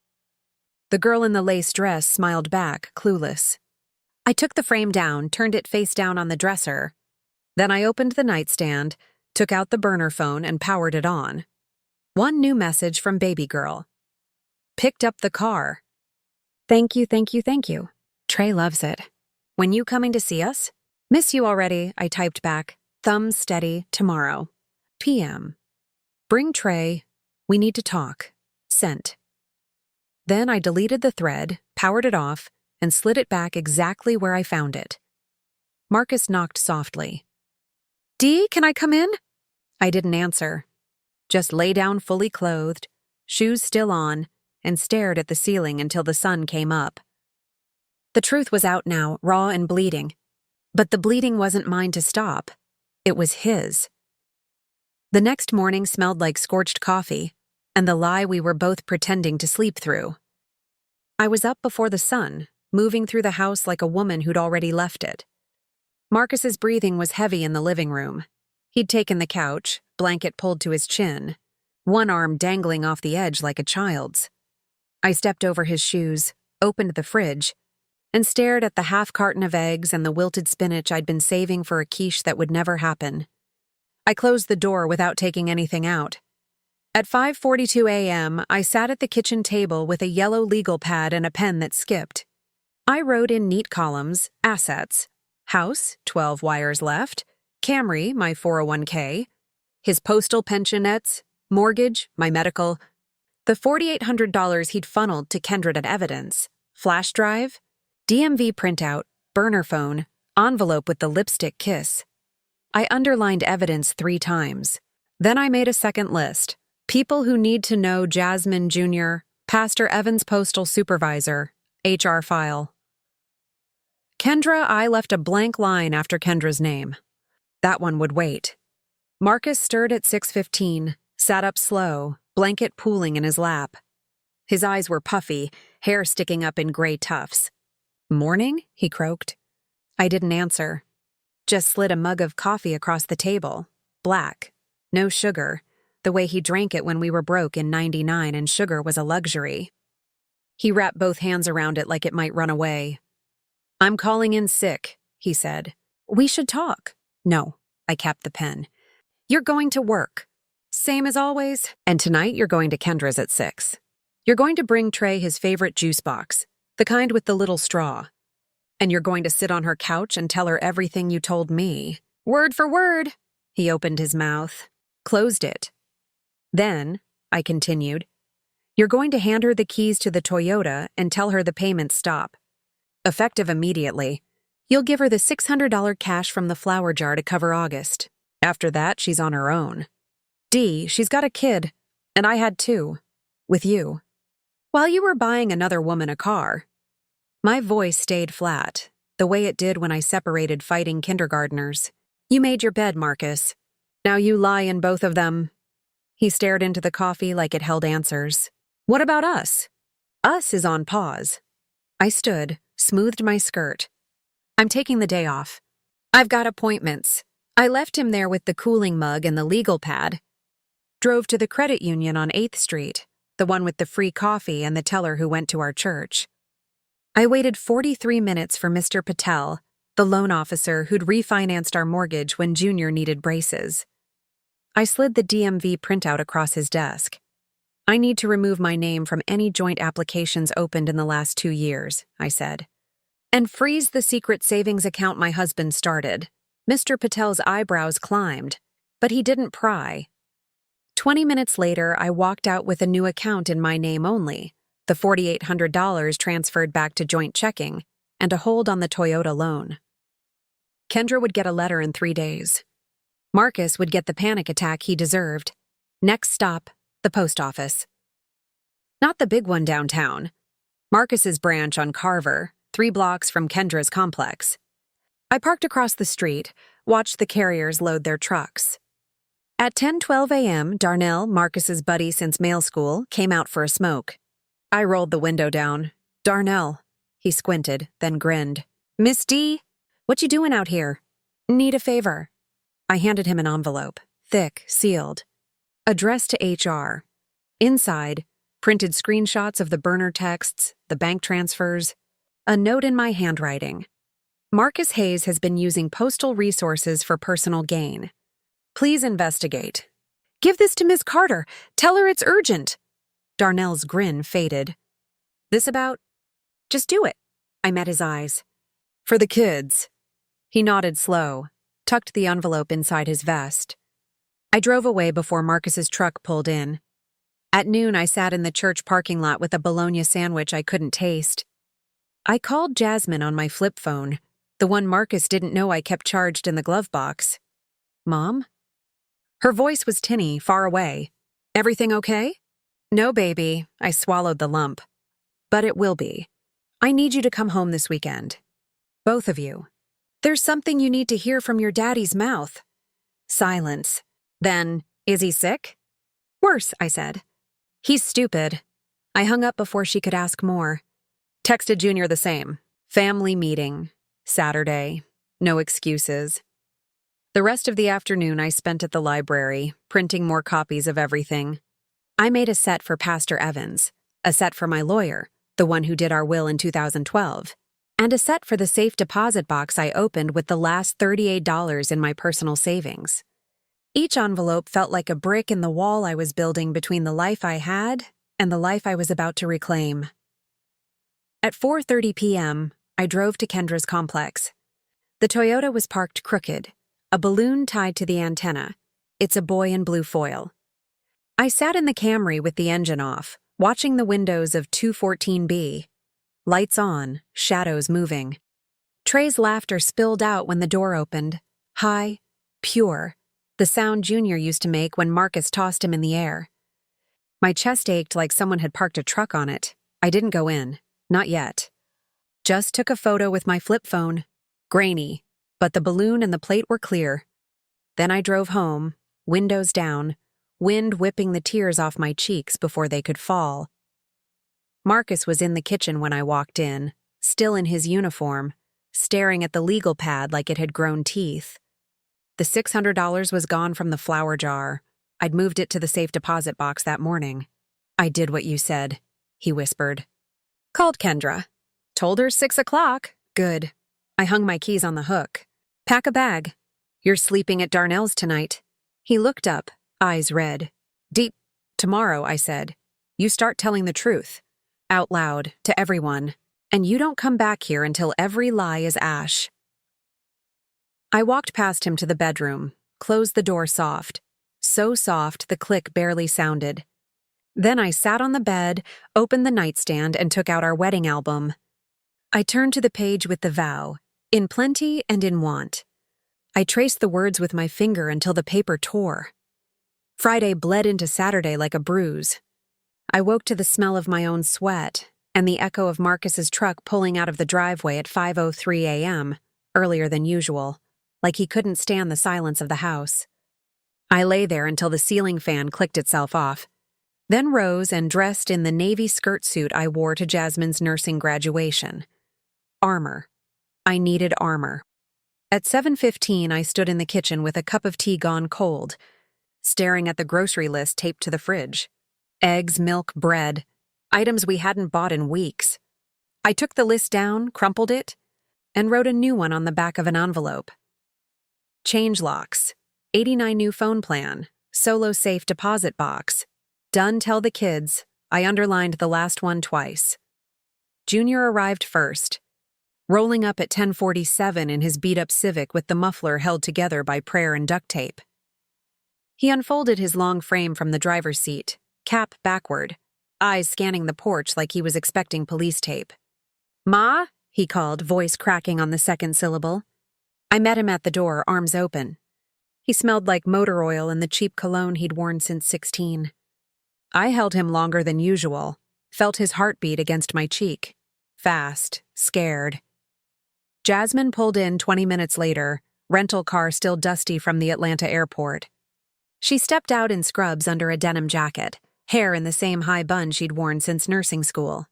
The girl in the lace dress smiled back, clueless. I took the frame down, turned it face down on the dresser. Then I opened the nightstand, took out the burner phone and powered it on. One new message from baby girl. Picked up the car. Thank you, thank you, thank you. Trey loves it. When you coming to see us? Miss you already, I typed back. Thumbs steady, tomorrow. PM. Bring Trey. We need to talk. Sent. Then I deleted the thread, powered it off, and slid it back exactly where I found it. Marcus knocked softly. Dee, can I come in? I didn't answer. Just lay down fully clothed, shoes still on, and stared at the ceiling until the sun came up. The truth was out now, raw and bleeding. But the bleeding wasn't mine to stop. It was his. The next morning smelled like scorched coffee, and the lie we were both pretending to sleep through. I was up before the sun, moving through the house like a woman who'd already left it. Marcus's breathing was heavy in the living room. He'd taken the couch, blanket pulled to his chin, one arm dangling off the edge like a child's. I stepped over his shoes, opened the fridge, and stared at the half carton of eggs and the wilted spinach I'd been saving for a quiche that would never happen. I closed the door without taking anything out. At 5:42 a.m., I sat at the kitchen table with a yellow legal pad and a pen that skipped. I wrote in neat columns, assets, house, 12 wires left, Camry, my 401k, his postal pensionettes, mortgage, my medical, the $4,800 he'd funneled to Kindred at evidence, flash drive, DMV printout, burner phone, envelope with the lipstick kiss. I underlined evidence 3 times. Then I made a second list. People who need to know Jasmine Jr., Pastor Evans postal supervisor, HR file. Kendra, I left a blank line after Kendra's name. That one would wait. Marcus stirred at 6:15, sat up slow, blanket pooling in his lap. His eyes were puffy, hair sticking up in gray tufts. "Morning?" he croaked. I didn't answer. Just slid a mug of coffee across the table. Black. No sugar. The way he drank it when we were broke in '99 and sugar was a luxury. He wrapped both hands around it like it might run away. "I'm calling in sick," he said. "We should talk." "No." I capped the pen. "You're going to work. Same as always. And tonight you're going to Kendra's at 6. You're going to bring Trey his favorite juice box, the kind with the little straw. And you're going to sit on her couch and tell her everything you told me. Word for word." He opened his mouth, closed it. "Then," I continued, "you're going to hand her the keys to the Toyota and tell her the payments stop. Effective immediately. You'll give her the $600 cash from the flower jar to cover August. After that, she's on her own. D, she's got a kid, and I had 2. With you. While you were buying another woman a car." My voice stayed flat, the way it did when I separated fighting kindergartners. "You made your bed, Marcus. Now you lie in both of them." He stared into the coffee like it held answers. "What about us?" "Us is on pause." I stood, smoothed my skirt. "I'm taking the day off. I've got appointments." I left him there with the cooling mug and the legal pad. Drove to the credit union on 8th Street, the one with the free coffee and the teller who went to our church. I waited 43 minutes for Mr. Patel, the loan officer who'd refinanced our mortgage when Junior needed braces. I slid the DMV printout across his desk. "I need to remove my name from any joint applications opened in the last 2 years, I said. "And freeze the secret savings account my husband started." Mr. Patel's eyebrows climbed, but he didn't pry. 20 minutes later, I walked out with a new account in my name only, the $4,800 transferred back to joint checking, and a hold on the Toyota loan. Kendra would get a letter in 3 days. Marcus would get the panic attack he deserved. Next stop, the post office. Not the big one downtown. Marcus's branch on Carver, 3 blocks from Kendra's complex. I parked across the street, watched the carriers load their trucks. At 10:12 a.m., Darnell, Marcus's buddy since male school, came out for a smoke. I rolled the window down. "Darnell." He squinted, then grinned. "Miss D, what you doing out here?" "Need a favor." I handed him an envelope, thick, sealed. Addressed to HR. Inside, printed screenshots of the burner texts, the bank transfers, a note in my handwriting. "Marcus Hayes has been using postal resources for personal gain. Please investigate. Give this to Miss Carter. Tell her it's urgent." Darnell's grin faded. "This about?" "Just do it." I met his eyes. "For the kids." He nodded slow, tucked the envelope inside his vest. I drove away before Marcus's truck pulled in. At noon, I sat in the church parking lot with a bologna sandwich I couldn't taste. I called Jasmine on my flip phone, the one Marcus didn't know I kept charged in the glove box. "Mom?" Her voice was tinny, far away. "Everything okay?" "No, baby." I swallowed the lump. "But it will be. I need you to come home this weekend. Both of you. There's something you need to hear from your daddy's mouth. Silence. Then, is he sick? Worse, I said. He's stupid. I hung up before she could ask more. Texted Junior the same. Family meeting. Saturday. No excuses. The rest of the afternoon I spent at the library, printing more copies of everything. I made a set for Pastor Evans, a set for my lawyer, the one who did our will in 2012, and a set for the safe deposit box I opened with the last $38 in my personal savings. Each envelope felt like a brick in the wall I was building between the life I had and the life I was about to reclaim. At 4:30 p.m., I drove to Kendra's complex. The Toyota was parked crooked, a balloon tied to the antenna. It's a boy in blue foil. I sat in the Camry with the engine off, watching the windows of 214B. Lights on, shadows moving. Trey's laughter spilled out when the door opened. High, pure, the sound Junior used to make when Marcus tossed him in the air. My chest ached like someone had parked a truck on it. I didn't go in. Not yet. Just took a photo with my flip phone. Grainy, but the balloon and the plate were clear. Then I drove home, windows down, wind whipping the tears off my cheeks before they could fall. Marcus was in the kitchen when I walked in, still in his uniform, staring at the legal pad like it had grown teeth. The $600 was gone from the flour jar. I'd moved it to the safe deposit box that morning. I did what you said, he whispered. Called Kendra. Told her 6 o'clock. Good. I hung my keys on the hook. Pack a bag. You're sleeping at Darnell's tonight. He looked up, eyes red. Deep. Tomorrow, I said. You start telling the truth. Out loud, to everyone. And you don't come back here until every lie is ash. I walked past him to the bedroom, closed the door soft. So soft the click barely sounded. Then I sat on the bed, opened the nightstand, and took out our wedding album. I turned to the page with the vow, in plenty and in want. I traced the words with my finger until the paper tore. Friday bled into Saturday like a bruise. I woke to the smell of my own sweat and the echo of Marcus's truck pulling out of the driveway at 5:03 a.m., earlier than usual, like he couldn't stand the silence of the house. I lay there until the ceiling fan clicked itself off, then rose and dressed in the navy skirt suit I wore to Jasmine's nursing graduation. Armor. I needed armor. At 7:15, I stood in the kitchen with a cup of tea gone cold, staring at the grocery list taped to the fridge. Eggs, milk, bread, items we hadn't bought in weeks. I took the list down, crumpled it, and wrote a new one on the back of an envelope. Change locks, 89 new phone plan, solo safe deposit box. Done tell the kids. I underlined the last one twice. Junior arrived first, rolling up at 10:47 in his beat-up Civic with the muffler held together by prayer and duct tape. He unfolded his long frame from the driver's seat, cap backward, eyes scanning the porch like he was expecting police tape. Ma? He called, voice cracking on the second syllable. I met him at the door, arms open. He smelled like motor oil and the cheap cologne he'd worn since 16. I held him longer than usual, felt his heartbeat against my cheek. Fast, scared. Jasmine pulled in 20 minutes later, rental car still dusty from the Atlanta airport. She stepped out in scrubs under a denim jacket, hair in the same high bun she'd worn since nursing school.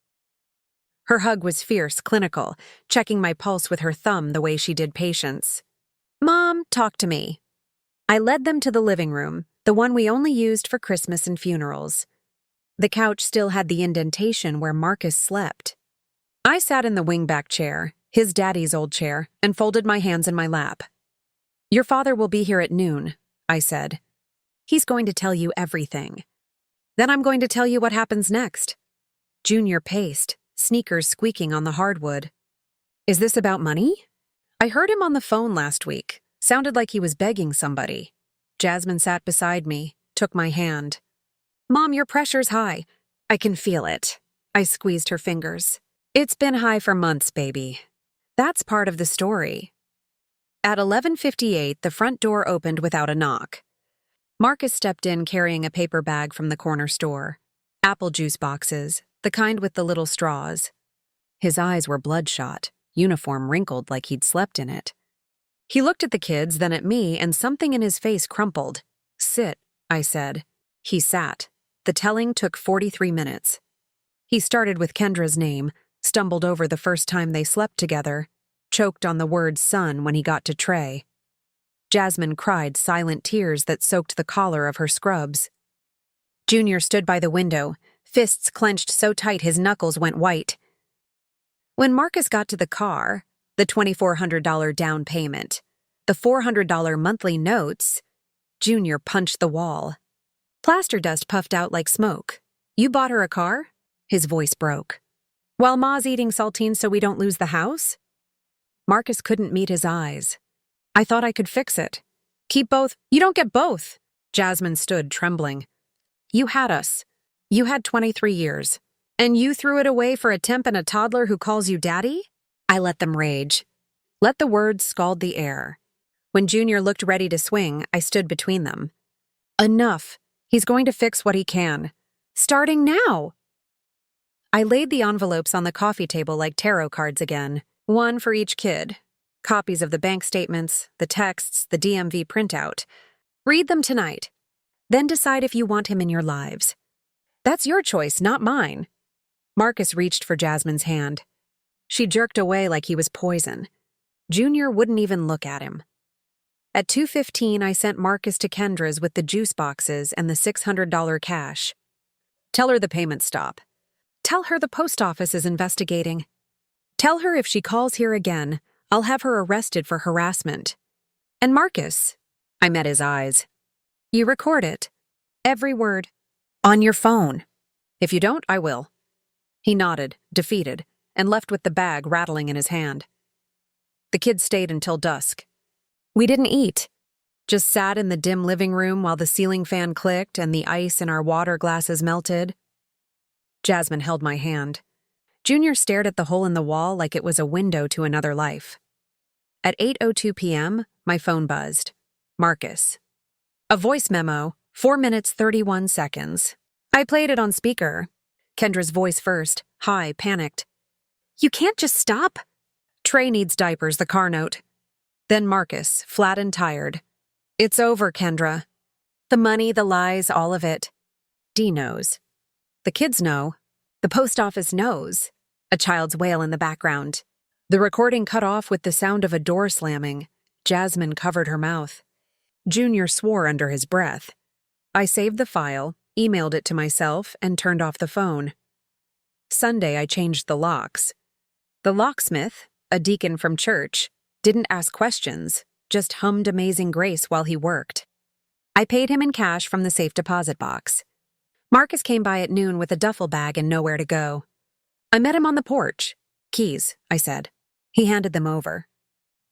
Her hug was fierce, clinical, checking my pulse with her thumb the way she did patients. Mom, talk to me. I led them to the living room, the one we only used for Christmas and funerals. The couch still had the indentation where Marcus slept. I sat in the wingback chair, his daddy's old chair, and folded my hands in my lap. Your father will be here at noon, I said. He's going to tell you everything. Then I'm going to tell you what happens next. Junior paced, sneakers squeaking on the hardwood. Is this about money? I heard him on the phone last week. Sounded like he was begging somebody. Jasmine sat beside me, took my hand. Mom, your pressure's high. I can feel it. I squeezed her fingers. It's been high for months, baby. That's part of the story. At 11:58, the front door opened without a knock. Marcus stepped in carrying a paper bag from the corner store. Apple juice boxes, the kind with the little straws. His eyes were bloodshot, uniform wrinkled like he'd slept in it. He looked at the kids, then at me, and something in his face crumpled. "Sit," I said. He sat. The telling took 43 minutes. He started with Kendra's name, stumbled over the first time they slept together, choked on the word son when he got to Trey. Jasmine cried silent tears that soaked the collar of her scrubs. Junior stood by the window, fists clenched so tight his knuckles went white. When Marcus got to the car, the $2,400 down payment, the $400 monthly notes, Junior punched the wall. Plaster dust puffed out like smoke. "You bought her a car?" His voice broke. "While Ma's eating saltines so we don't lose the house?" Marcus couldn't meet his eyes. "I thought I could fix it. Keep both." "You don't get both." Jasmine stood trembling. "You had us. You had 23 years. And you threw it away for a temp and a toddler who calls you daddy?" I let them rage. Let the words scald the air. When Junior looked ready to swing, I stood between them. "Enough. He's going to fix what he can. Starting now." I laid the envelopes on the coffee table like tarot cards again, one for each kid. Copies of the bank statements, the texts, the DMV printout. Read them tonight. Then decide if you want him in your lives. That's your choice, not mine. Marcus reached for Jasmine's hand. She jerked away like he was poison. Junior wouldn't even look at him. At 2:15, I sent Marcus to Kendra's with the juice boxes and the $600 cash. "Tell her the payments stop. Tell her the post office is investigating. Tell her if she calls here again, I'll have her arrested for harassment. And Marcus," I met his eyes, "you record it. Every word. On your phone. If you don't, I will." He nodded, defeated, and left with the bag rattling in his hand. The kids stayed until dusk. We didn't eat. Just sat in the dim living room while the ceiling fan clicked and the ice in our water glasses melted. Jasmine held my hand. Junior stared at the hole in the wall like it was a window to another life. At 8:02 p.m., my phone buzzed. Marcus. A voice memo, 4 minutes 31 seconds. I played it on speaker. Kendra's voice first, high, panicked. "You can't just stop." "Trey needs diapers," the car note. Then Marcus, flat and tired. "It's over, Kendra. The money, the lies, all of it. Dee knows. The kids know. The post office knows." A child's wail in the background. The recording cut off with the sound of a door slamming. Jasmine covered her mouth. Junior swore under his breath. I saved the file, emailed it to myself, and turned off the phone. Sunday, I changed the locks. The locksmith, a deacon from church, didn't ask questions, just hummed Amazing Grace while he worked. I paid him in cash from the safe deposit box. Marcus came by at noon with a duffel bag and nowhere to go. I met him on the porch. "Keys," I said. He handed them over.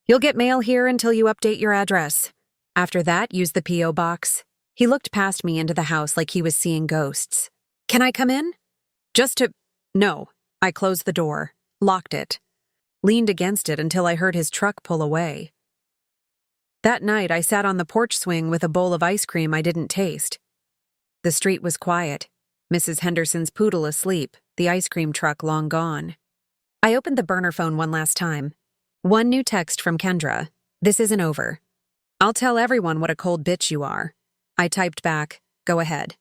"You'll get mail here until you update your address. After that, use the P.O. box." He looked past me into the house like he was seeing ghosts. "Can I come in?" "Just to—" "No." I closed the door, locked it, leaned against it until I heard his truck pull away. That night, I sat on the porch swing with a bowl of ice cream I didn't taste. The street was quiet. Mrs. Henderson's poodle asleep, the ice cream truck long gone. I opened the burner phone one last time. One new text from Kendra. "This isn't over. I'll tell everyone what a cold bitch you are." I typed back, "Go ahead."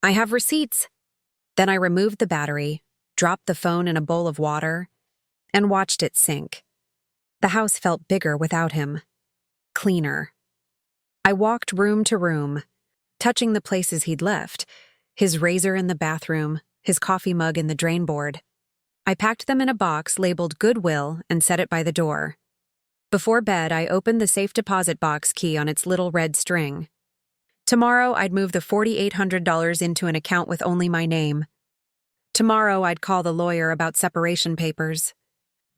"I have receipts." Then I removed the battery, dropped the phone in a bowl of water, and watched it sink. The house felt bigger without him. Cleaner. I walked room to room, touching the places he'd left, his razor in the bathroom, his coffee mug in the drain board. I packed them in a box labeled Goodwill and set it by the door. Before bed, I opened the safe deposit box key on its little red string. Tomorrow, I'd move the $4,800 into an account with only my name. Tomorrow, I'd call the lawyer about separation papers.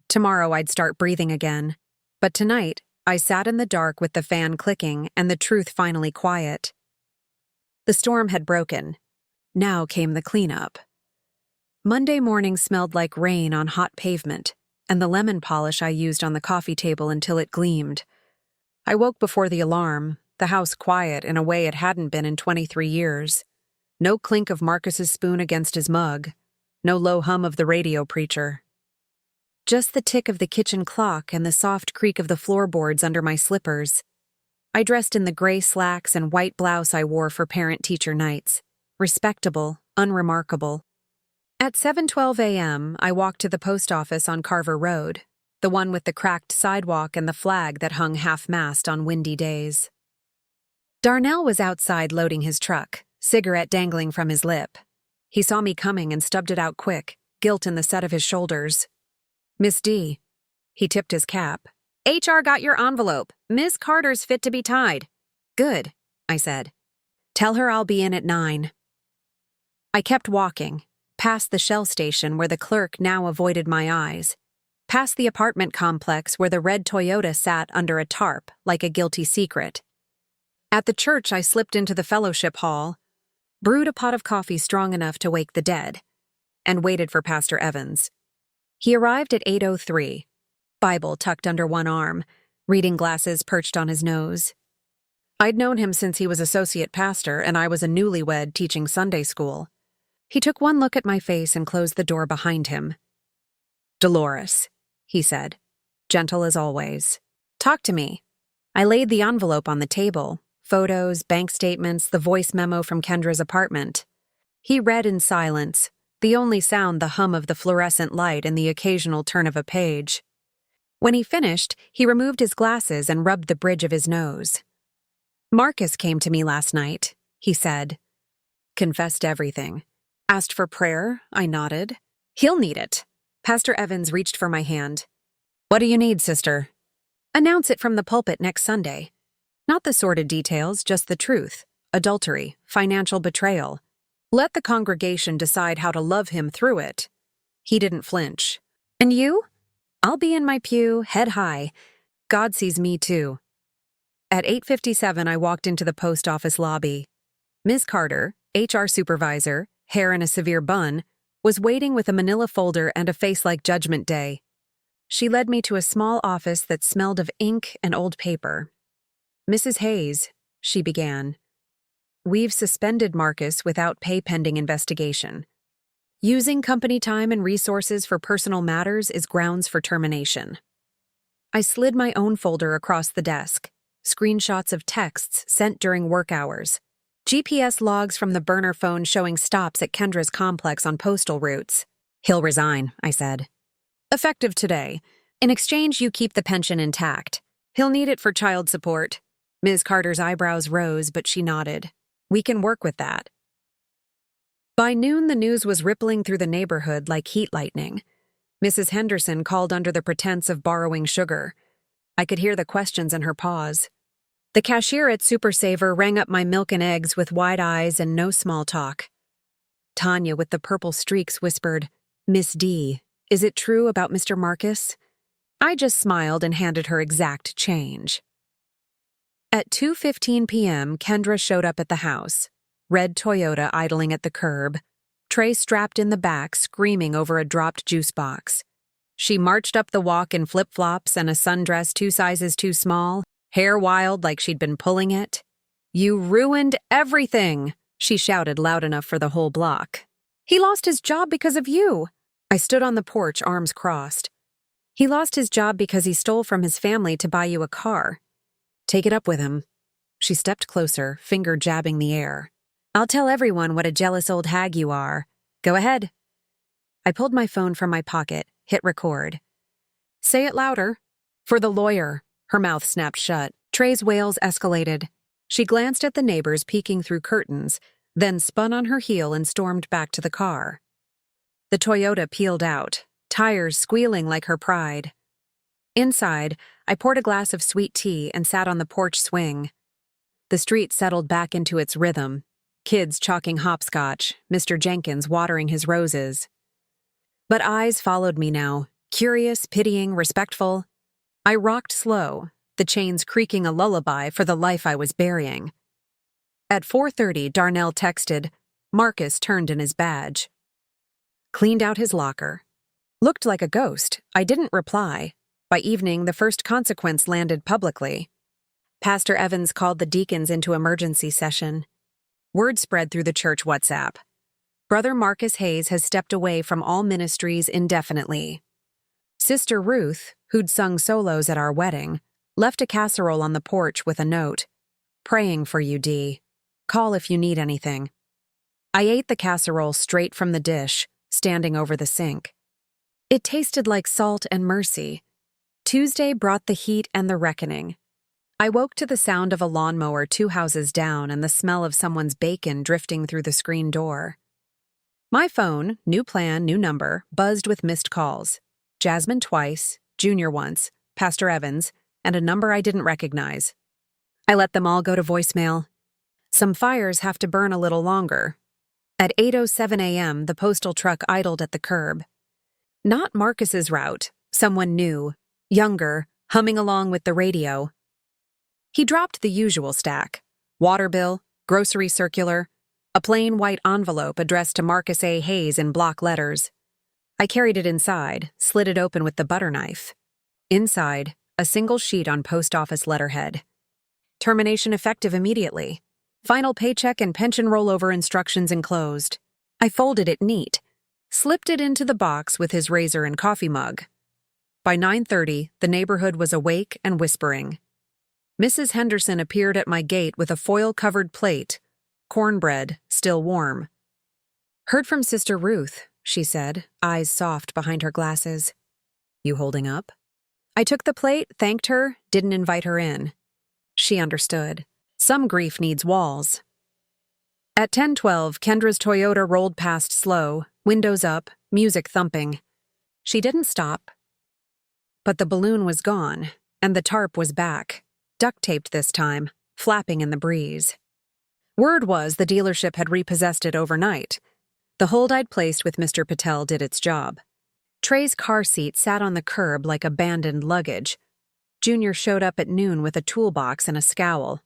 Tomorrow, I'd start breathing again. But tonight, I sat in the dark with the fan clicking and the truth finally quiet. The storm had broken. Now came the cleanup. Monday morning smelled like rain on hot pavement, and the lemon polish I used on the coffee table until it gleamed. I woke before the alarm, the house quiet in a way it hadn't been in 23 years. No clink of Marcus's spoon against his mug. No low hum of the radio preacher. just the tick of the kitchen clock and the soft creak of the floorboards under my slippers. I dressed in the gray slacks and white blouse I wore for parent-teacher nights. Respectable, unremarkable. At 7:12 a.m., I walked to the post office on Carver Road, the one with the cracked sidewalk and the flag that hung half-mast on windy days. Darnell was outside loading his truck, cigarette dangling from his lip. He saw me coming and stubbed it out quick, guilt in the set of his shoulders. "Miss D." He tipped his cap. "HR got your envelope. Miss Carter's fit to be tied." "Good," I said. "Tell her I'll be in at 9. I kept walking, past the Shell station where the clerk now avoided my eyes, past the apartment complex where the red Toyota sat under a tarp like a guilty secret. At the church, I slipped into the fellowship hall, brewed a pot of coffee strong enough to wake the dead, and waited for Pastor Evans. He arrived at 8:03, Bible tucked under one arm, reading glasses perched on his nose. I'd known him since he was associate pastor and I was a newlywed teaching Sunday school. He took one look at my face and closed the door behind him. "Dolores," he said, gentle as always. "Talk to me." I laid the envelope on the table, photos, bank statements, the voice memo from Kendra's apartment. He read in silence, the only sound the hum of the fluorescent light and the occasional turn of a page. When he finished, he removed his glasses and rubbed the bridge of his nose. "Marcus came to me last night," he said. "Confessed everything. Asked for prayer," I nodded. "He'll need it." Pastor Evans reached for my hand. "What do you need, sister?" "Announce it from the pulpit next Sunday. Not the sordid details, just the truth. Adultery, financial betrayal. Let the congregation decide how to love him through it." He didn't flinch. "And you?" "I'll be in my pew, head high. God sees me too." At 8:57, I walked into the post office lobby. Ms. Carter, HR supervisor, hair in a severe bun, was waiting with a manila folder and a face like Judgment Day. She led me to a small office that smelled of ink and old paper. "Mrs. Hayes," she began, "we've suspended Marcus without pay pending investigation. Using company time and resources for personal matters is grounds for termination." I slid my own folder across the desk, screenshots of texts sent during work hours, GPS logs from the burner phone showing stops at Kendra's complex on postal routes. "He'll resign," I said. "Effective today. In exchange, you keep the pension intact. He'll need it for child support." Ms. Carter's eyebrows rose, but she nodded. "We can work with that." By noon, the news was rippling through the neighborhood like heat lightning. Mrs. Henderson called under the pretense of borrowing sugar. I could hear the questions in her pause. The cashier at Super Saver rang up my milk and eggs with wide eyes and no small talk. Tanya, with the purple streaks, whispered, "Miss D, is it true about Mr. Marcus?" I just smiled and handed her exact change. At 2:15 p.m., Kendra showed up at the house, red Toyota idling at the curb, tray strapped in the back, screaming over a dropped juice box. She marched up the walk in flip-flops and a sundress 2 sizes too small, hair wild like she'd been pulling it. "You ruined everything," she shouted loud enough for the whole block. "He lost his job because of you." I stood on the porch, arms crossed. "He lost his job because he stole from his family to buy you a car. Take it up with him." She stepped closer, finger jabbing the air. "I'll tell everyone what a jealous old hag you are. Go ahead." I pulled my phone from my pocket, hit record. "Say it louder." "For the lawyer." Her mouth snapped shut. Trey's wails escalated. She glanced at the neighbors peeking through curtains, then spun on her heel and stormed back to the car. The Toyota peeled out, tires squealing like her pride. Inside, I poured a glass of sweet tea and sat on the porch swing. The street settled back into its rhythm, kids chalking hopscotch, Mr. Jenkins watering his roses. But eyes followed me now, curious, pitying, respectful. I rocked slow, the chains creaking a lullaby for the life I was burying. At 4:30, Darnell texted. Marcus turned in his badge. Cleaned out his locker. Looked like a ghost. I didn't reply. By evening, the first consequence landed publicly. Pastor Evans called the deacons into emergency session. Word spread through the church WhatsApp. Brother Marcus Hayes has stepped away from all ministries indefinitely. Sister Ruth, who'd sung solos at our wedding, left a casserole on the porch with a note. "Praying for you, Dee. Call if you need anything." I ate the casserole straight from the dish, standing over the sink. It tasted like salt and mercy. Tuesday brought the heat and the reckoning. I woke to the sound of a lawnmower 2 houses down and the smell of someone's bacon drifting through the screen door. My phone, new plan, new number, buzzed with missed calls. Jasmine twice, Junior once, Pastor Evans, and a number I didn't recognize. I let them all go to voicemail. Some fires have to burn a little longer. At 8:07 a.m., the postal truck idled at the curb. Not Marcus's route, someone new, younger, humming along with the radio. He dropped the usual stack: water bill, grocery circular, a plain white envelope addressed to Marcus A. Hayes in block letters. I carried it inside, slid it open with the butter knife. Inside, a single sheet on post office letterhead. Termination effective immediately. Final paycheck and pension rollover instructions enclosed. I folded it neat, slipped it into the box with his razor and coffee mug. By 9:30, the neighborhood was awake and whispering. Mrs. Henderson appeared at my gate with a foil-covered plate, cornbread, still warm. "Heard from Sister Ruth," she said, eyes soft behind her glasses. "You holding up?" I took the plate, thanked her, didn't invite her in. She understood. Some grief needs walls. At 10:12, Kendra's Toyota rolled past slow, windows up, music thumping. She didn't stop. But the balloon was gone, and the tarp was back, duct-taped this time, flapping in the breeze. Word was the dealership had repossessed it overnight. The hold I'd placed with Mr. Patel did its job. Trey's car seat sat on the curb like abandoned luggage. Junior showed up at noon with a toolbox and a scowl.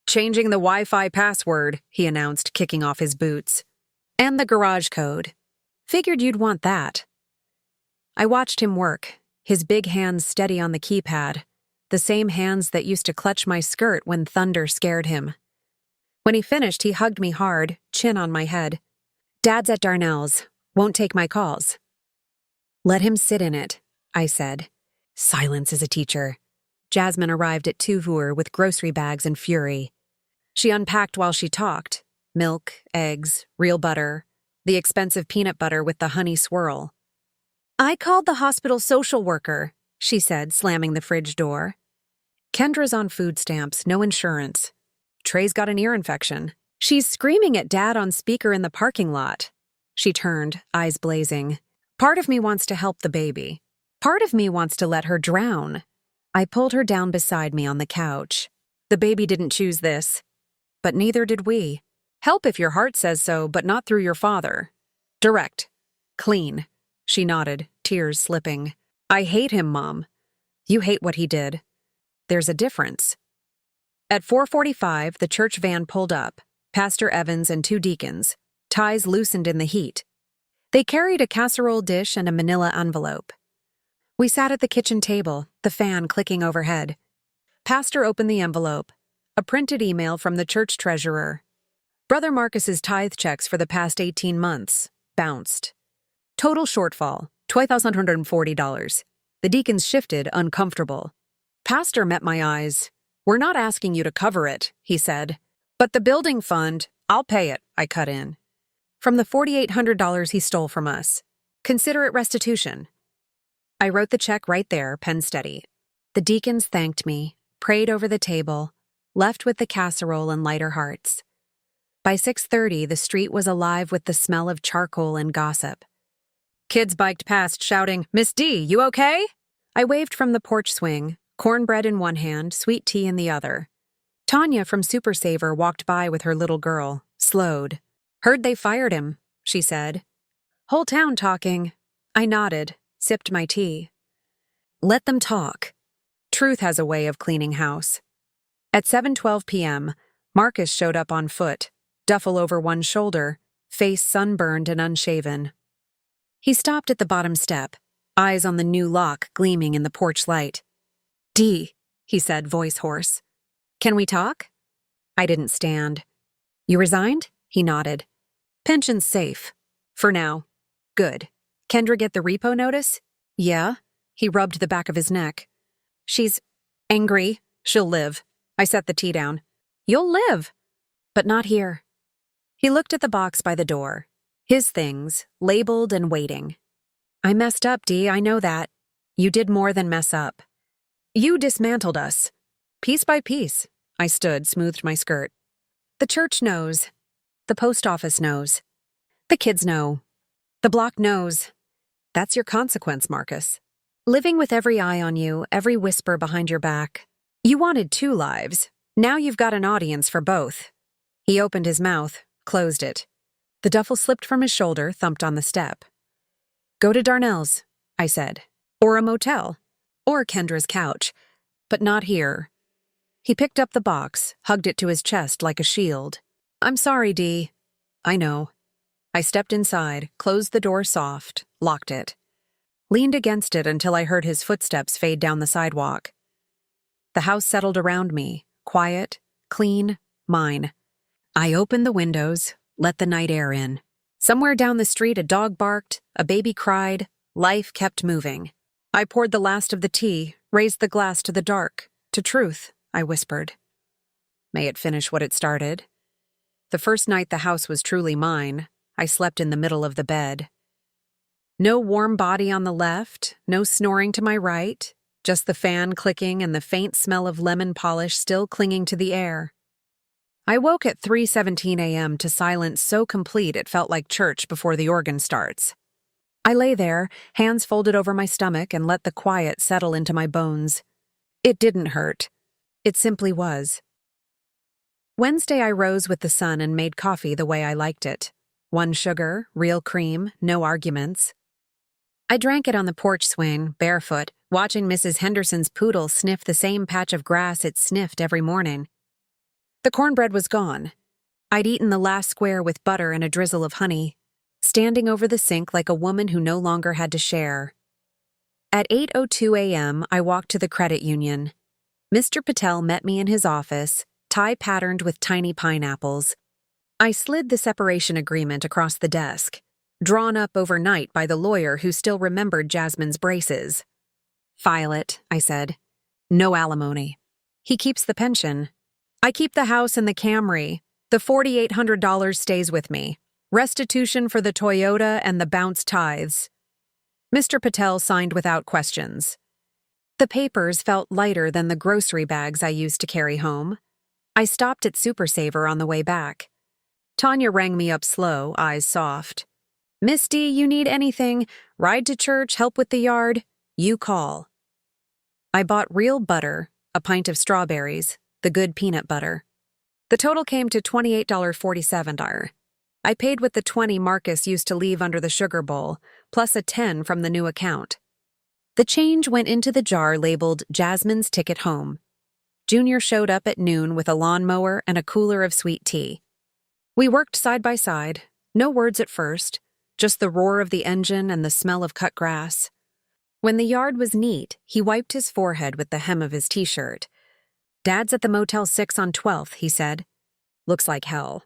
"Changing the Wi-Fi password," he announced, kicking off his boots. "And the garage code. Figured you'd want that." I watched him work, his big hands steady on the keypad, the same hands that used to clutch my skirt when thunder scared him. When he finished, he hugged me hard, chin on my head. "Dad's at Darnell's. Won't take my calls." "Let him sit in it," I said. Silence is a teacher. Jasmine arrived at Tuvur with grocery bags and fury. She unpacked while she talked. Milk, eggs, real butter, the expensive peanut butter with the honey swirl. "I called the hospital social worker," she said, slamming the fridge door. "Kendra's on food stamps, no insurance. Trey's got an ear infection. She's screaming at Dad on speaker in the parking lot." She turned, eyes blazing. "Part of me wants to help the baby. Part of me wants to let her drown." I pulled her down beside me on the couch. "The baby didn't choose this. But neither did we. Help if your heart says so, but not through your father. Direct. Clean." She nodded, tears slipping. "I hate him, Mom." "You hate what he did. There's a difference." At 4:45, the church van pulled up, Pastor Evans and 2 deacons, ties loosened in the heat. They carried a casserole dish and a manila envelope. We sat at the kitchen table, the fan clicking overhead. Pastor opened the envelope, a printed email from the church treasurer. Brother Marcus's tithe checks for the past 18 months. Bounced. Total shortfall, $2,140. The deacons shifted, uncomfortable. Pastor met my eyes. "We're not asking you to cover it," he said. "But the building fund, I'll pay it," I cut in. "From the $4,800 he stole from us. Consider it restitution." I wrote the check right there, pen steady. The deacons thanked me, prayed over the table, left with the casserole and lighter hearts. By 6:30, the street was alive with the smell of charcoal and gossip. Kids biked past shouting, "Miss D, you okay?" I waved from the porch swing, cornbread in one hand, sweet tea in the other. Tanya from Super Saver walked by with her little girl, slowed. "Heard they fired him," she said. "Whole town talking." I nodded, sipped my tea. Let them talk. Truth has a way of cleaning house. At 7:12 p.m., Marcus showed up on foot, duffel over one shoulder, face sunburned and unshaven. He stopped at the bottom step, eyes on the new lock gleaming in the porch light. "D," he said, voice hoarse. "Can we talk?" I didn't stand. "You resigned?" He nodded. "Pension's safe. For now. Good. Kendra get the repo notice?" "Yeah." He rubbed the back of his neck. She's angry. She'll live. I set the tea down. You'll live. But not here. He looked at the box by the door. His things, labeled and waiting. I messed up, Dee, I know that. You did more than mess up. You dismantled us. Piece by piece. I stood, smoothed my skirt. The church knows. The post office knows. The kids know. The block knows. That's your consequence, Marcus. Living with every eye on you, every whisper behind your back. You wanted 2 lives. Now you've got an audience for both. He opened his mouth, closed it. The duffel slipped from his shoulder, thumped on the step. Go to Darnell's, I said. Or a motel. Or Kendra's couch. But not here. He picked up the box, hugged it to his chest like a shield. I'm sorry, Dee. I know. I stepped inside, closed the door soft, locked it. Leaned against it until I heard his footsteps fade down the sidewalk. The house settled around me, quiet, clean, mine. I opened the windows, let the night air in. Somewhere down the street a dog barked, a baby cried, life kept moving. I poured the last of the tea, raised the glass to the dark, to truth, I whispered. May it finish what it started. The first night the house was truly mine, I slept in the middle of the bed. No warm body on the left, no snoring to my right, just the fan clicking and the faint smell of lemon polish still clinging to the air. I woke at 3:17 a.m. to silence so complete it felt like church before the organ starts. I lay there, hands folded over my stomach, and let the quiet settle into my bones. It didn't hurt. It simply was. Wednesday I rose with the sun and made coffee the way I liked it. 1 sugar, real cream, no arguments. I drank it on the porch swing, barefoot, watching Mrs. Henderson's poodle sniff the same patch of grass it sniffed every morning. The cornbread was gone. I'd eaten the last square with butter and a drizzle of honey, standing over the sink like a woman who no longer had to share. At 8:02 a.m., I walked to the credit union. Mr. Patel met me in his office, tie patterned with tiny pineapples. I slid the separation agreement across the desk, drawn up overnight by the lawyer who still remembered Jasmine's braces. File it, I said. No alimony. He keeps the pension. I keep the house and the Camry. The $4,800 stays with me. Restitution for the Toyota and the bounce tithes. Mr. Patel signed without questions. The papers felt lighter than the grocery bags I used to carry home. I stopped at Super Saver on the way back. Tanya rang me up slow, eyes soft. Misty, you need anything? Ride to church, help with the yard? You call. I bought real butter, a pint of strawberries, the good peanut butter. The total came to $28.47. I paid with the $20 Marcus used to leave under the sugar bowl, plus a $10 from the new account. The change went into the jar labeled Jasmine's Ticket Home. Junior showed up at noon with a lawnmower and a cooler of sweet tea. We worked side by side, no words at first, just the roar of the engine and the smell of cut grass. When the yard was neat, he wiped his forehead with the hem of his t-shirt. Dad's at the Motel 6 on 12th, he said. Looks like hell.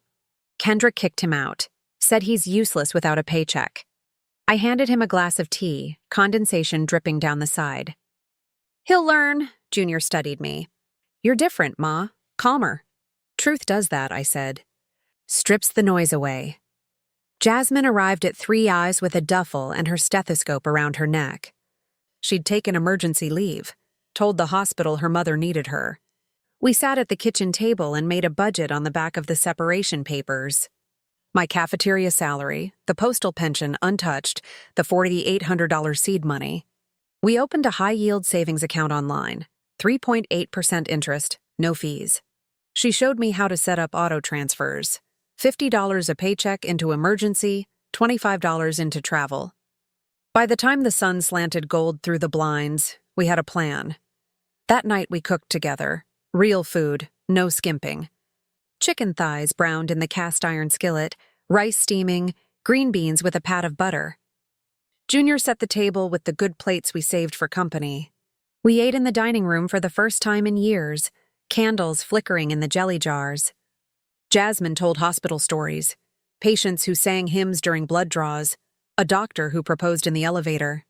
Kendra kicked him out, said he's useless without a paycheck. I handed him a glass of tea, condensation dripping down the side. He'll learn, Junior studied me. You're different, Ma. Calmer. Truth does that, I said. Strips the noise away. Jasmine arrived at 3 Eyes with a duffel and her stethoscope around her neck. She'd taken emergency leave, told the hospital her mother needed her. We sat at the kitchen table and made a budget on the back of the separation papers. My cafeteria salary, the postal pension untouched, the $4,800 seed money. We opened a high-yield savings account online, 3.8% interest, no fees. She showed me how to set up auto transfers, $50 a paycheck into emergency, $25 into travel. By the time the sun slanted gold through the blinds, we had a plan. That night we cooked together, real food, no skimping. Chicken thighs browned in the cast-iron skillet, rice steaming, green beans with a pat of butter. Junior set the table with the good plates we saved for company. We ate in the dining room for the first time in years, candles flickering in the jelly jars. Jasmine told hospital stories, patients who sang hymns during blood draws, a doctor who proposed in the elevator.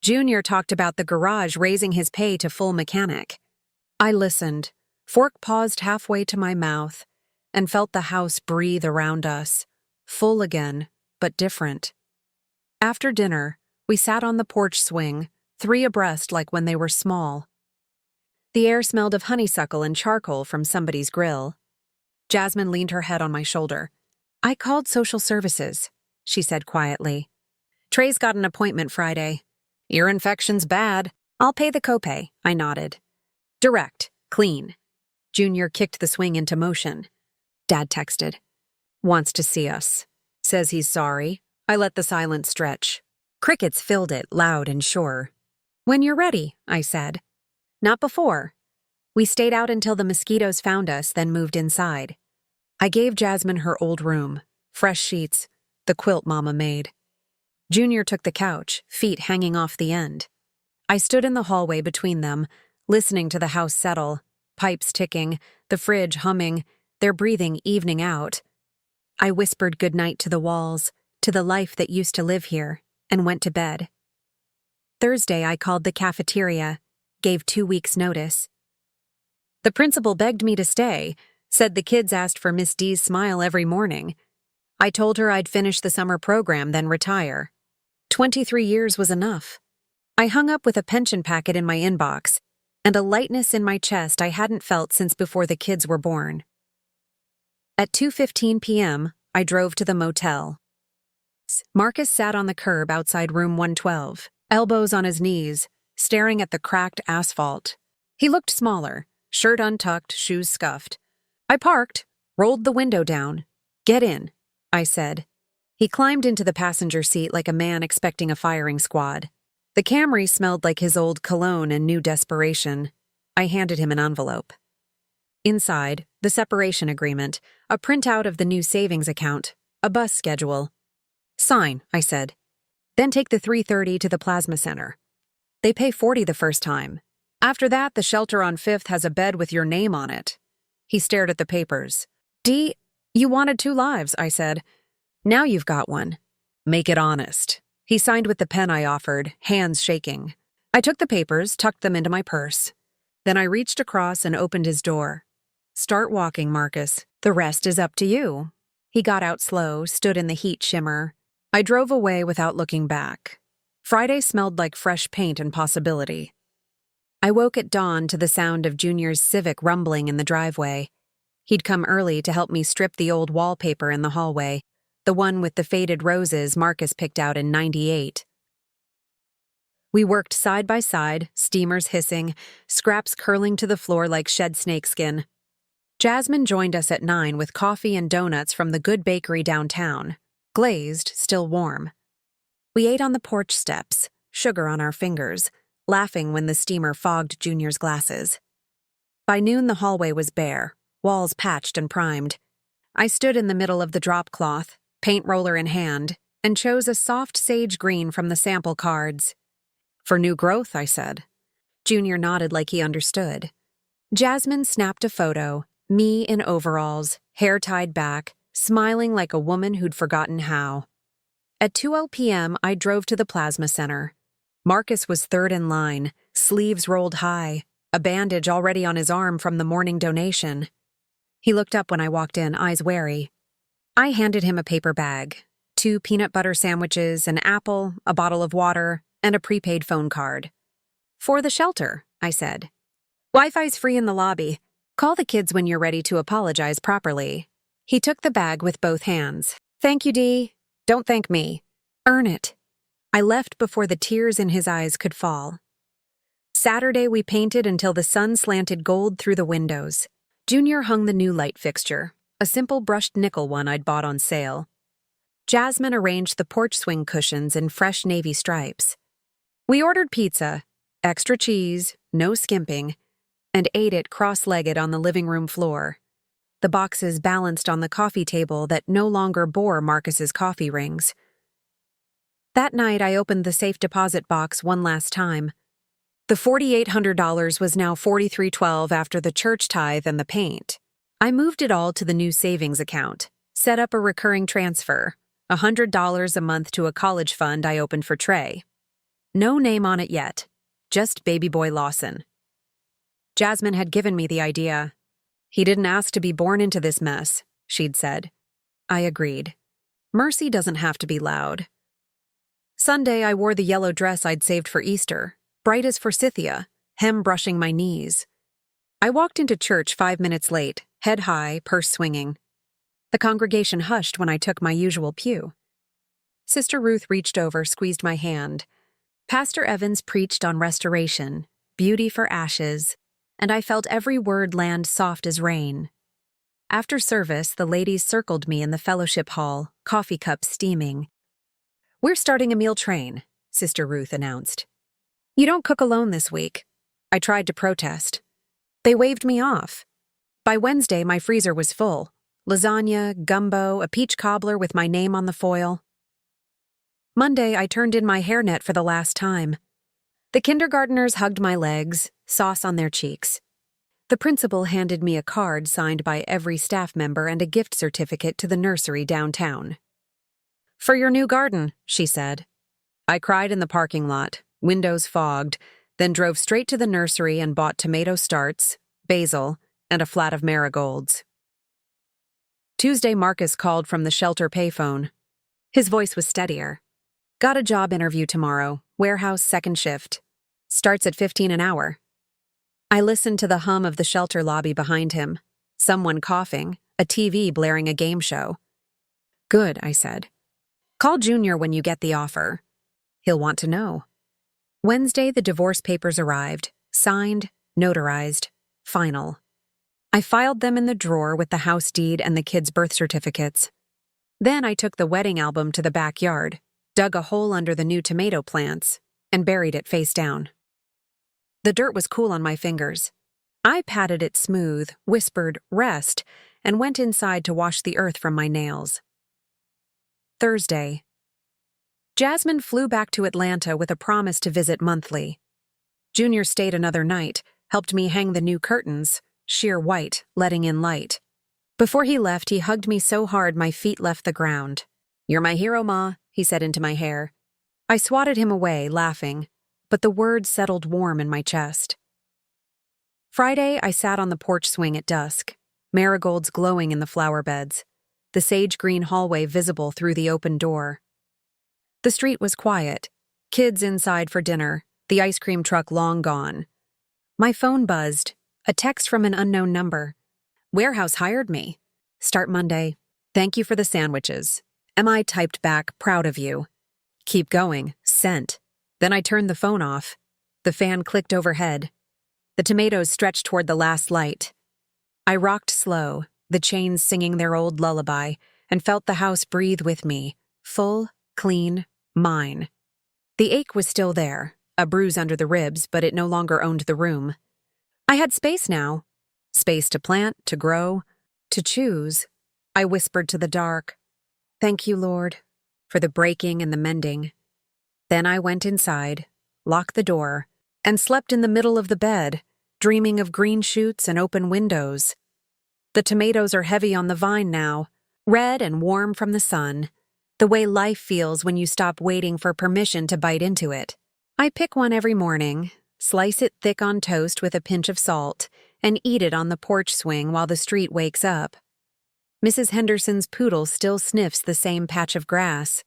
Junior talked about the garage raising his pay to full mechanic. I listened, fork paused halfway to my mouth, and felt the house breathe around us, full again, but different. After dinner, we sat on the porch swing, 3 abreast like when they were small. The air smelled of honeysuckle and charcoal from somebody's grill. Jasmine leaned her head on my shoulder. "I called social services," she said quietly. "Trey's got an appointment Friday. Ear infection's bad. I'll pay the copay," I nodded. "Direct, clean." Junior kicked the swing into motion. Dad texted. "Wants to see us. Says he's sorry." I let the silence stretch. Crickets filled it, loud and sure. "When you're ready," I said. "Not before." We stayed out until the mosquitoes found us, then moved inside. I gave Jasmine her old room, fresh sheets, the quilt Mama made. Junior took the couch, feet hanging off the end. I stood in the hallway between them, listening to the house settle, pipes ticking, the fridge humming, their breathing evening out. I whispered goodnight to the walls, to the life that used to live here, and went to bed. Thursday, I called the cafeteria, gave 2 weeks' notice. The principal begged me to stay, said the kids asked for Miss D's smile every morning. I told her I'd finish the summer program, then retire. 23 years was enough. I hung up with a pension packet in my inbox, and a lightness in my chest I hadn't felt since before the kids were born. At 2:15 p.m., I drove to the motel. Marcus sat on the curb outside room 112, elbows on his knees, staring at the cracked asphalt. He looked smaller, shirt untucked, shoes scuffed. I parked, rolled the window down. "Get in," I said. He climbed into the passenger seat like a man expecting a firing squad. The Camry smelled like his old cologne and new desperation. I handed him an envelope. Inside, the separation agreement, a printout of the new savings account, a bus schedule. "Sign," I said. "Then take the 3:30 to the plasma center. They pay $40 the first time. After that, the shelter on 5th has a bed with your name on it." He stared at the papers. "D, you wanted 2 lives," I said. "Now you've got one. Make it honest." He signed with the pen I offered, hands shaking. I took the papers, tucked them into my purse. Then I reached across and opened his door. "Start walking, Marcus. The rest is up to you." He got out slow, stood in the heat shimmer. I drove away without looking back. Friday smelled like fresh paint and possibility. I woke at dawn to the sound of Junior's Civic rumbling in the driveway. He'd come early to help me strip the old wallpaper in the hallway, the one with the faded roses Marcus picked out in '98. We worked side by side, steamers hissing, scraps curling to the floor like shed snakeskin. Jasmine joined us at 9 with coffee and donuts from the good bakery downtown, glazed, still warm. We ate on the porch steps, sugar on our fingers, laughing when the steamer fogged Junior's glasses. By noon, the hallway was bare, walls patched and primed. I stood in the middle of the drop cloth, paint roller in hand, and chose a soft sage green from the sample cards. "For new growth," I said. Junior nodded like he understood. Jasmine snapped a photo, me in overalls, hair tied back, smiling like a woman who'd forgotten how. At 2 p.m., I drove to the plasma center. Marcus was third in line, sleeves rolled high, a bandage already on his arm from the morning donation. He looked up when I walked in, eyes wary. I handed him a paper bag, 2 peanut butter sandwiches, an apple, a bottle of water, and a prepaid phone card. "For the shelter," I said. "Wi-Fi's free in the lobby. Call the kids when you're ready to apologize properly." He took the bag with both hands. "Thank you, Dee. Don't thank me. Earn it." I left before the tears in his eyes could fall. Saturday, we painted until the sun slanted gold through the windows. Junior hung the new light fixture, a simple brushed nickel one I'd bought on sale. Jasmine arranged the porch swing cushions in fresh navy stripes. We ordered pizza, extra cheese, no skimping, and ate it cross-legged on the living room floor. The boxes balanced on the coffee table that no longer bore Marcus's coffee rings. That night, I opened the safe deposit box one last time. The $4,800 was now $4,312 after the church tithe and the paint. I moved it all to the new savings account, set up a recurring transfer, $100 a month to a college fund I opened for Trey. No name on it yet. Just baby boy Lawson. Jasmine had given me the idea. He didn't ask to be born into this mess, she'd said. I agreed. Mercy doesn't have to be loud. Sunday, I wore the yellow dress I'd saved for Easter, bright as forsythia, hem brushing my knees. I walked into church 5 minutes late, head high, purse swinging. The congregation hushed when I took my usual pew. Sister Ruth reached over, squeezed my hand. Pastor Evans preached on restoration, beauty for ashes, and I felt every word land soft as rain. After service, the ladies circled me in the fellowship hall, coffee cups steaming. We're starting a meal train, Sister Ruth announced. You don't cook alone this week. I tried to protest. They waved me off. By Wednesday, my freezer was full. Lasagna, gumbo, a peach cobbler with my name on the foil. Monday, I turned in my hairnet for the last time. The kindergartners hugged my legs, sauce on their cheeks. The principal handed me a card signed by every staff member and a gift certificate to the nursery downtown. For your new garden, she said. I cried in the parking lot, windows fogged, then drove straight to the nursery and bought tomato starts, basil, and a flat of marigolds. Tuesday, Marcus called from the shelter payphone. His voice was steadier. Got a job interview tomorrow, warehouse second shift. Starts at 15 an hour. I listened to the hum of the shelter lobby behind him. Someone coughing, a TV blaring a game show. Good, I said. Call Junior when you get the offer. He'll want to know. Wednesday, the divorce papers arrived, signed, notarized, final. I filed them in the drawer with the house deed and the kids' birth certificates. Then I took the wedding album to the backyard, dug a hole under the new tomato plants, and buried it face down. The dirt was cool on my fingers. I patted it smooth, whispered, rest, and went inside to wash the earth from my nails. Thursday. Jasmine flew back to Atlanta with a promise to visit monthly. Junior stayed another night, helped me hang the new curtains, sheer white, letting in light. Before he left, he hugged me so hard my feet left the ground. You're my hero, Ma, he said into my hair. I swatted him away, laughing, but the words settled warm in my chest. Friday, I sat on the porch swing at dusk, marigolds glowing in the flower beds, the sage-green hallway visible through the open door. The street was quiet, kids inside for dinner, the ice cream truck long gone. My phone buzzed, a text from an unknown number. Warehouse hired me. Start Monday. Thank you for the sandwiches. M.I. typed back, proud of you. Keep going, sent. Then I turned the phone off. The fan clicked overhead. The tomatoes stretched toward the last light. I rocked slow, the chains singing their old lullaby, and felt the house breathe with me, full, clean, mine. The ache was still there, a bruise under the ribs, but it no longer owned the room. I had space now. Space to plant, to grow, to choose. I whispered to the dark, Thank you, Lord, for the breaking and the mending. Then I went inside, locked the door, and slept in the middle of the bed, dreaming of green shoots and open windows. The tomatoes are heavy on the vine now, red and warm from the sun, the way life feels when you stop waiting for permission to bite into it. I pick one every morning, slice it thick on toast with a pinch of salt, and eat it on the porch swing while the street wakes up. Mrs. Henderson's poodle still sniffs the same patch of grass.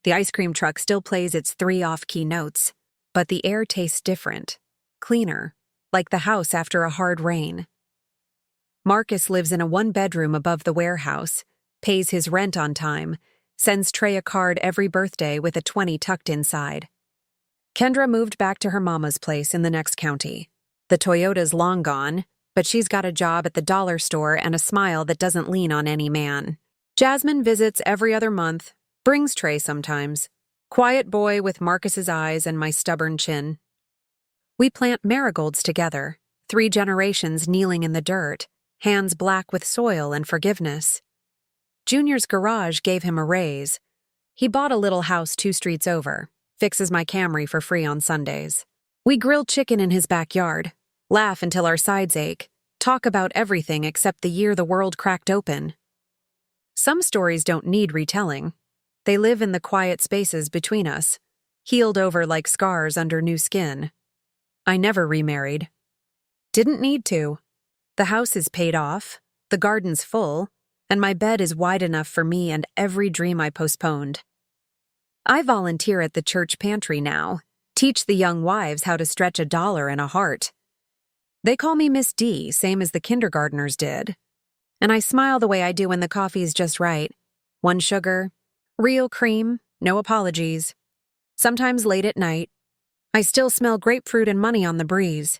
The ice cream truck still plays its 3 off-key notes, but the air tastes different, cleaner, like the house after a hard rain. Marcus lives in a 1-bedroom above the warehouse, pays his rent on time, sends Trey a card every birthday with a 20 tucked inside. Kendra moved back to her mama's place in the next county. The Toyota's long gone, but she's got a job at the dollar store and a smile that doesn't lean on any man. Jasmine visits every other month, brings Trey sometimes. Quiet boy with Marcus's eyes and my stubborn chin. We plant marigolds together, 3 generations kneeling in the dirt, hands black with soil and forgiveness. Junior's garage gave him a raise. He bought a little house 2 streets over, fixes my Camry for free on Sundays. We grill chicken in his backyard, laugh until our sides ache, talk about everything except the year the world cracked open. Some stories don't need retelling. They live in the quiet spaces between us, healed over like scars under new skin. I never remarried. Didn't need to. The house is paid off, the garden's full, and my bed is wide enough for me and every dream I postponed. I volunteer at the church pantry now, teach the young wives how to stretch $1 in a heart. They call me Miss D, same as the kindergartners did. And I smile the way I do when the coffee's just right. 1 sugar, real cream, no apologies. Sometimes late at night, I still smell grapefruit and money on the breeze.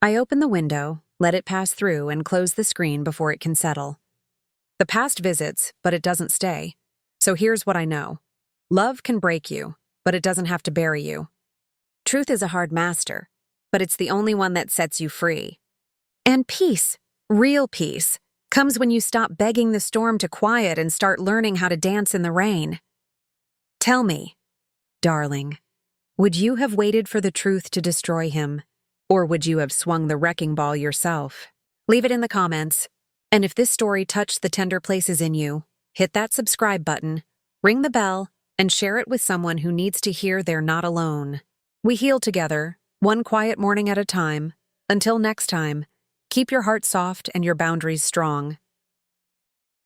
I open the window, let it pass through, and close the screen before it can settle. The past visits, but it doesn't stay. So here's what I know. Love can break you, but it doesn't have to bury you. Truth is a hard master, but it's the only one that sets you free. And peace, real peace, comes when you stop begging the storm to quiet and start learning how to dance in the rain. Tell me, darling, would you have waited for the truth to destroy him, or would you have swung the wrecking ball yourself? Leave it in the comments. And if this story touched the tender places in you, hit that subscribe button, ring the bell, and share it with someone who needs to hear they're not alone. We heal together, one quiet morning at a time. Until next time, keep your heart soft and your boundaries strong.